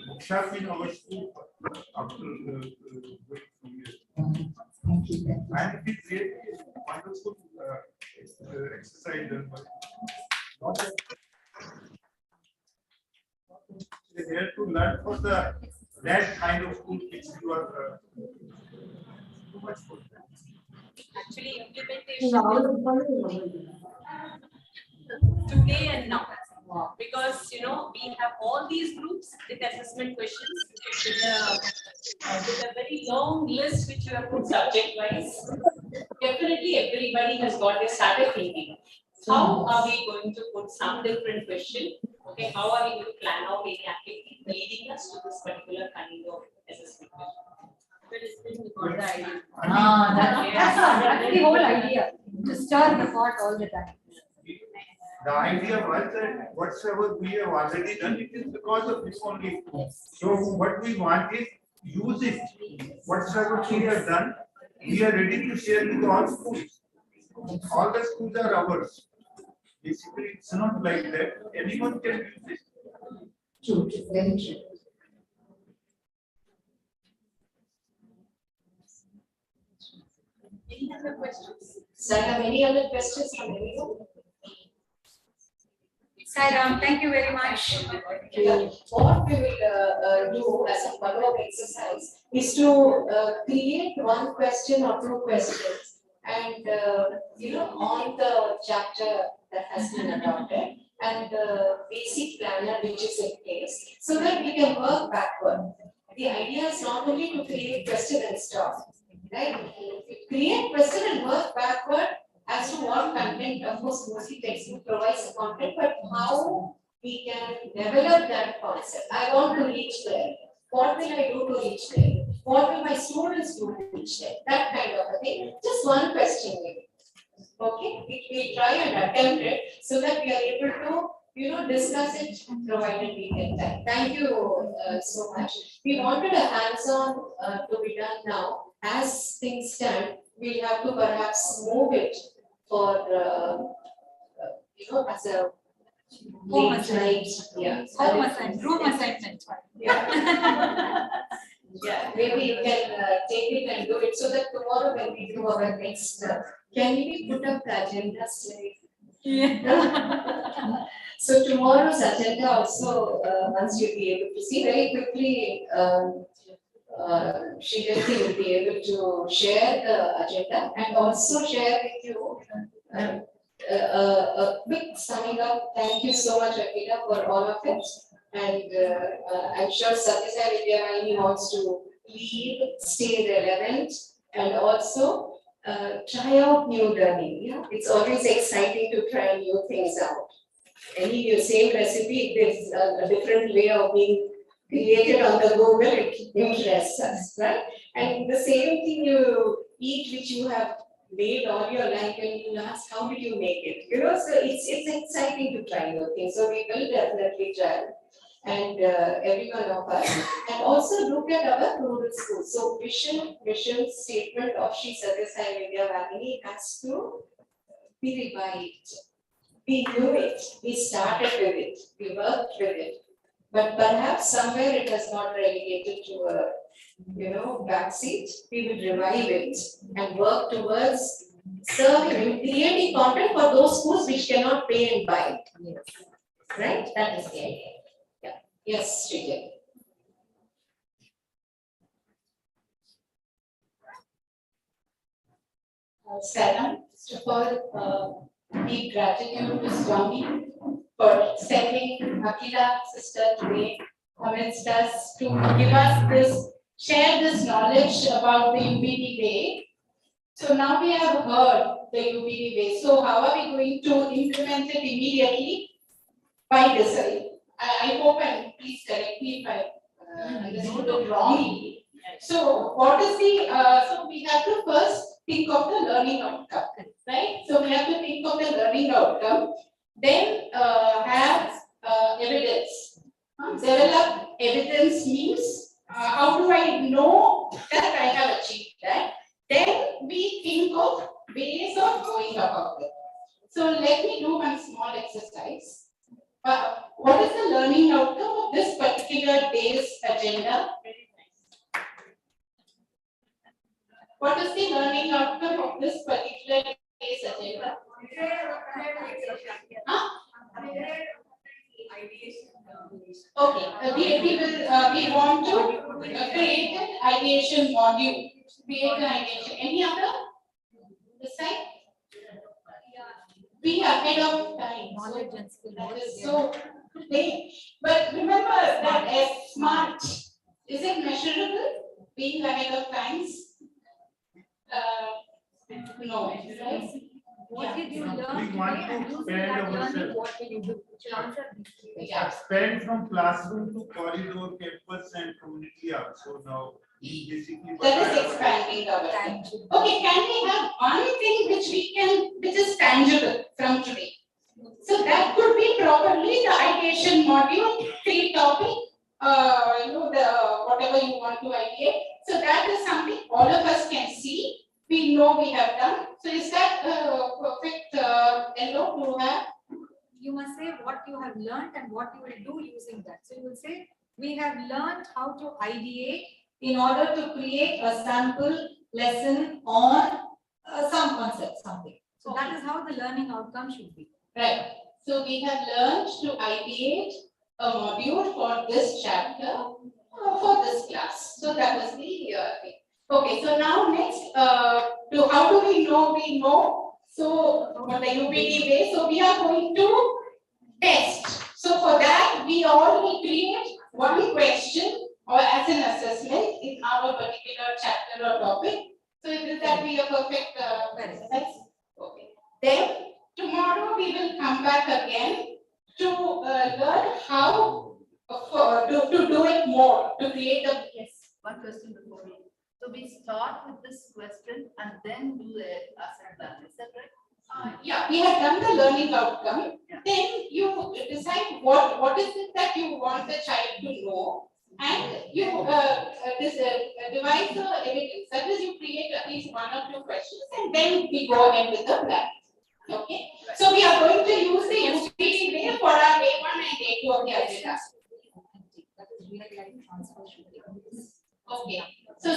workshop in our school after going from here. And it is really wonderful exercise done by they have to learn for that kind of school which you are too much for that. actually implementation today and now. Because we have all these groups with assessment questions with a very long list which you have put subject wise. Definitely everybody has got this started thinking. How are we going to put some different question? Okay, how are we going to plan out any activity leading us to this particular kind of assessment question? That's the whole idea. To stir the pot all the time. The idea was that whatsoever we have already done, it is because of this only. So what we want is use it. Whatsoever we have done, we are ready to share with all schools. All the schools are ours. Basically, it's not like that. Anyone can use it. True, very true. Any other questions? Sairam, any other questions from anyone? Sairam, thank you very much. What we will do as a follow-up exercise is to create one question or two questions and on the chapter that has been adopted and the basic planner which is in place so that we can work backward. The idea is not only to create question and stop, right? Create question and work backward as to what content, of course, mostly textbook provides the content, but how we can develop that concept. I want to reach there. What will I do to reach there? What will my students do to reach there? That kind of a thing. Just one question maybe. Okay, we try and attempt it so that we are able to, discuss it provided we get time. Thank you so much. We wanted a hands-on to be done now. As things stand, we have to perhaps move it for, as a Home late night, yeah. Home assignment, room assignment. Yeah. Yeah, maybe you can take it and do it so that tomorrow when we do our next, can we put up the agenda slide? Yeah. So tomorrow's agenda also, once you'll be able to see very quickly, Sridevi will be able to share the agenda and also share with you a quick summing up. Thank you so much, Akita, for all of it. And I'm sure SSSVV Vidya wants to lead, stay relevant, and also try out new learning. Yeah, it's always exciting to try new things out. Any new same recipe, there's a different way of being created on the Google, it interests us, right? And the same thing you eat, which you have made all your life, and you ask, how did you make it? So it's exciting to try new things. So we will definitely try. And every one of us, and also look at our rural schools. So mission statement of Shri SSSVV Vidya has to be revived. We knew it, we started with it, we worked with it, but perhaps somewhere it has not relegated to a backseat. We will revive it and work towards serving, creating content for those schools which cannot pay and buy. Right? That is the idea. Yes, Sridevi. Salam, first of all, deep gratitude to Swami for sending Akila sister today amidst us to give us this, share this knowledge about the UBD way. So now we have heard the UBD way. So how are we going to implement it immediately? By design. I hope, and please correct me if I understood it wrongly. So what is the, so we have to first think of the learning outcome, right? So we have to think of the learning outcome, then have evidence. Develop evidence means how do I know that I have achieved that? Then we think of ways of going about it. So let me do one small exercise. What is the learning outcome of this particular day's agenda? What is the learning outcome of this particular day's agenda? Okay, we want to create an ideation module. Create an ideation. Any other? This side? Be ahead of time. Knowledge and skill. That is so great. But remember that as smart, is it measurable? Being ahead of times? No, right? What did you learn We want today and to using spend that learning, ourselves. what will you do? Which will answer these. Yeah. Expand from classroom to corridor, campus, and community also now. Basically, That is expanding our time. Okay, can we have one thing which is tangible from today? So that could be probably the ideation module, field topic, whatever you want to ideate. So that is something all of us can see. We know we have done. So is that perfect yellow to have? You must say what you have learned and what you will do using that. So you will say, we have learned how to ideate in order to create a sample lesson on some concept, something. So that is how the learning outcome should be. Right. So we have learned to ideate a module for this chapter for this class. So that was the thing. Okay. So now next, to how do we know we know? So on the UPD way, so we are going to test. So for that, we all will create one question or as an assessment in our particular chapter or topic. So will that be a perfect exercise? Okay. Then tomorrow we will come back again to learn how to do it more, to create a. Yes, one question before we. So we start with this question and then do the assessment. Is that right? Yeah, we have done the learning outcome. Yeah. Then you decide what is it that you want the child to know, and you devise the evidence. That is, you create at least one or two questions, and then we go ahead with the plan. Okay. So we are going to use the UPD way for our day 1 and day 2 of the agenda. Okay. So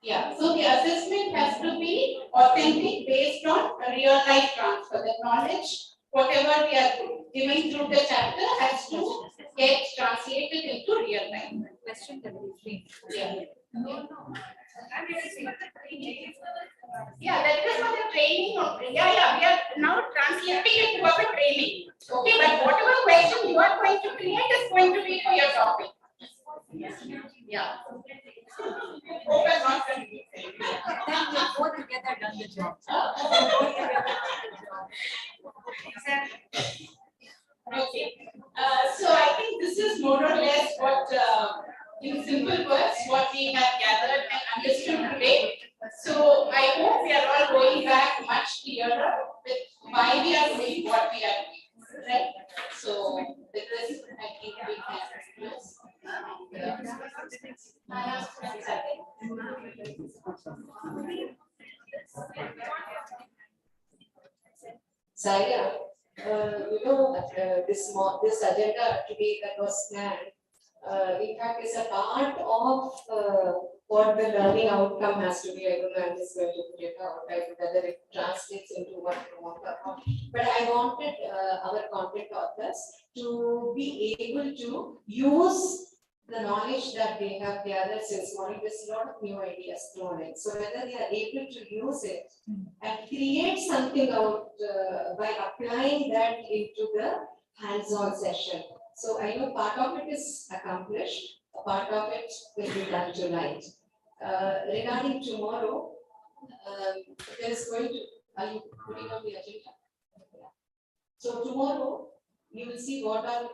yeah, so the assessment has to be authentic based on real life transfer. The knowledge, whatever we are giving through the chapter, has to get translated into real life. Question can be free. Yeah. No. Yeah, that is for the training. Yeah, we are now translating it for the training. Okay, but whatever question you are going to create is going to be for your topic. Yeah. Hope I'm not confusing. Then we both together done the job. Okay. So I think this is more or less what, in simple words, what we have gathered and understood today. So I hope we are all going back much clearer with why we are doing what we are doing, right? So with this, I think we can close. Saira, this agenda today that was planned, in fact, is a part of what the learning outcome has to be. I don't know, I'm just going to put it out, right? Whether it translates into what you want or not. But I wanted our content authors to be able to use the knowledge that they have gathered since morning. There's a lot of new ideas thrown in. So whether they are able to use it and create something out by applying that into the hands-on session. So I know part of it is accomplished, a part of it will be done tonight. Regarding tomorrow, there is going to, are you putting on the agenda? Yeah. So tomorrow, you will see what are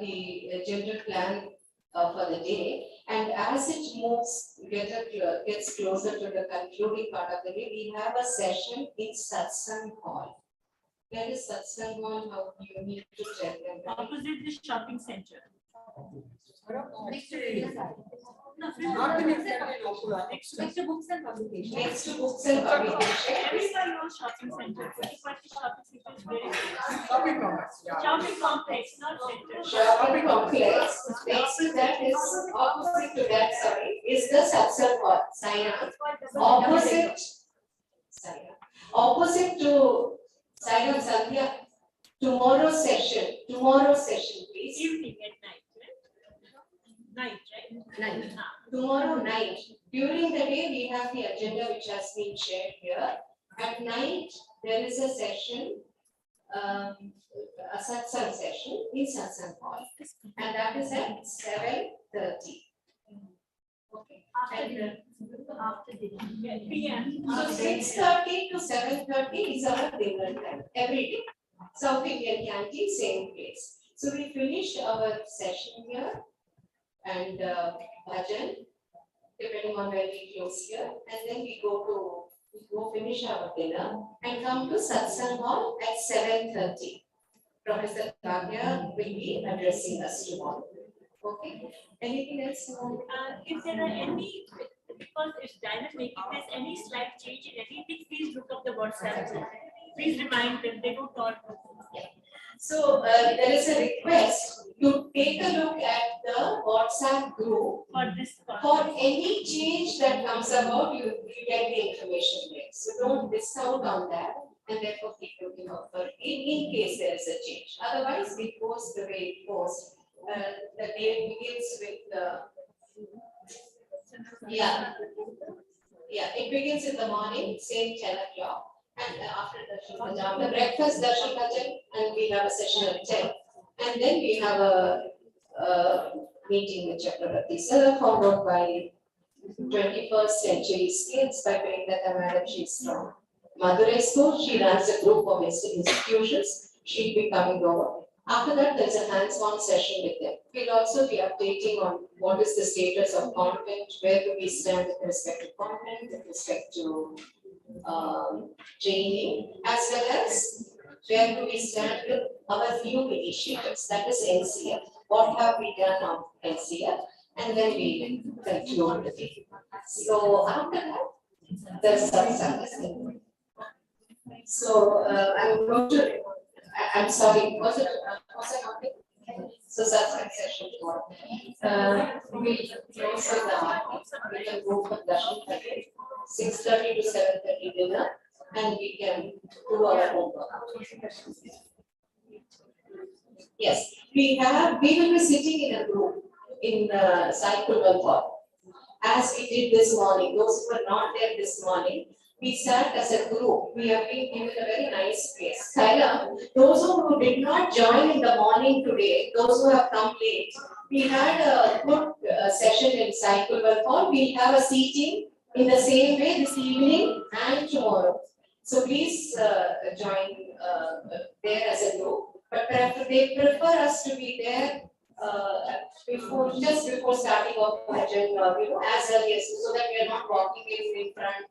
the general plan for the day, and as it moves, gets closer to the concluding part of the day, we have a session in Satsang Hall. Where is Satsang Hall? How you need to tell them? Opposite the shopping center. Next to the side. Not the next time. Next to books and publications. Next to books and publications. Everybody knows shopping center. 20% shopping center is very good. Shopping complex. Yeah. Shopping complex, not center. Shopping complex. Next to that is opposite to that, sorry, is the Satsang Hall. Saina. Opposite to Saina Sandhya. Tomorrow's session, please. Evening at night, right? Night, right? Night. Tomorrow night. During the day, we have the agenda which has been shared here. At night, there is a session, a satsang session in Satsang Hall. And that is at 7:30. Okay. After dinner. PM. So 6:30 to 7:30 is our dinner time, every day. South Indian canteen, same place. So we finished our session here and bhajan, depending on where we close here, and then we go finish our dinner and come to Satsang Hall at 7:30. Professor Kavya will be addressing us tomorrow. Okay. Anything else? If there are any, because it's dynamic, if there's any slight change in anything, please look up the WhatsApp group. Please remind them, they don't talk. So there is a request to take a look at the WhatsApp group For this. for any change that comes about, you get the information there. So don't miss out on that and therefore keep looking out for in case there is a change. Otherwise, we post the way we post. The day begins with it begins in the morning, same 10 o'clock. And after the breakfast, darshan bhajan, and we have a session at 10. And then we have a meeting with Chakravarti sir, followed by 21st century skills by Priyanka Madam. She's from Madurai School. She runs a group of institutions. She'll be coming over. After that, there's a hands-on session with them. We'll also be updating on what is the status of content, where do we stand with respect to content, with respect to training, as well as where do we stand with our new initiatives, that is NCF. What have we done on NCF? And then we conclude the day. So after that, there's some assessment. So I'm going to, I'm sorry, was it something? So such session for we close with we can go for darshan 6:30 to 7:30 dinner, and we can do our homework. Yes, we will be sitting in a group in the cycle hall. As we did this morning, those who were not there this morning, we sat as a group. We have been given a very nice space. Tyler, those who did not join in the morning today, those who have come late, we had a good session in cycle hall. We have a seating in the same way this evening and tomorrow. So please join there as a group. But they prefer us to be there just before starting off bhajan, as early as so that we are not walking in front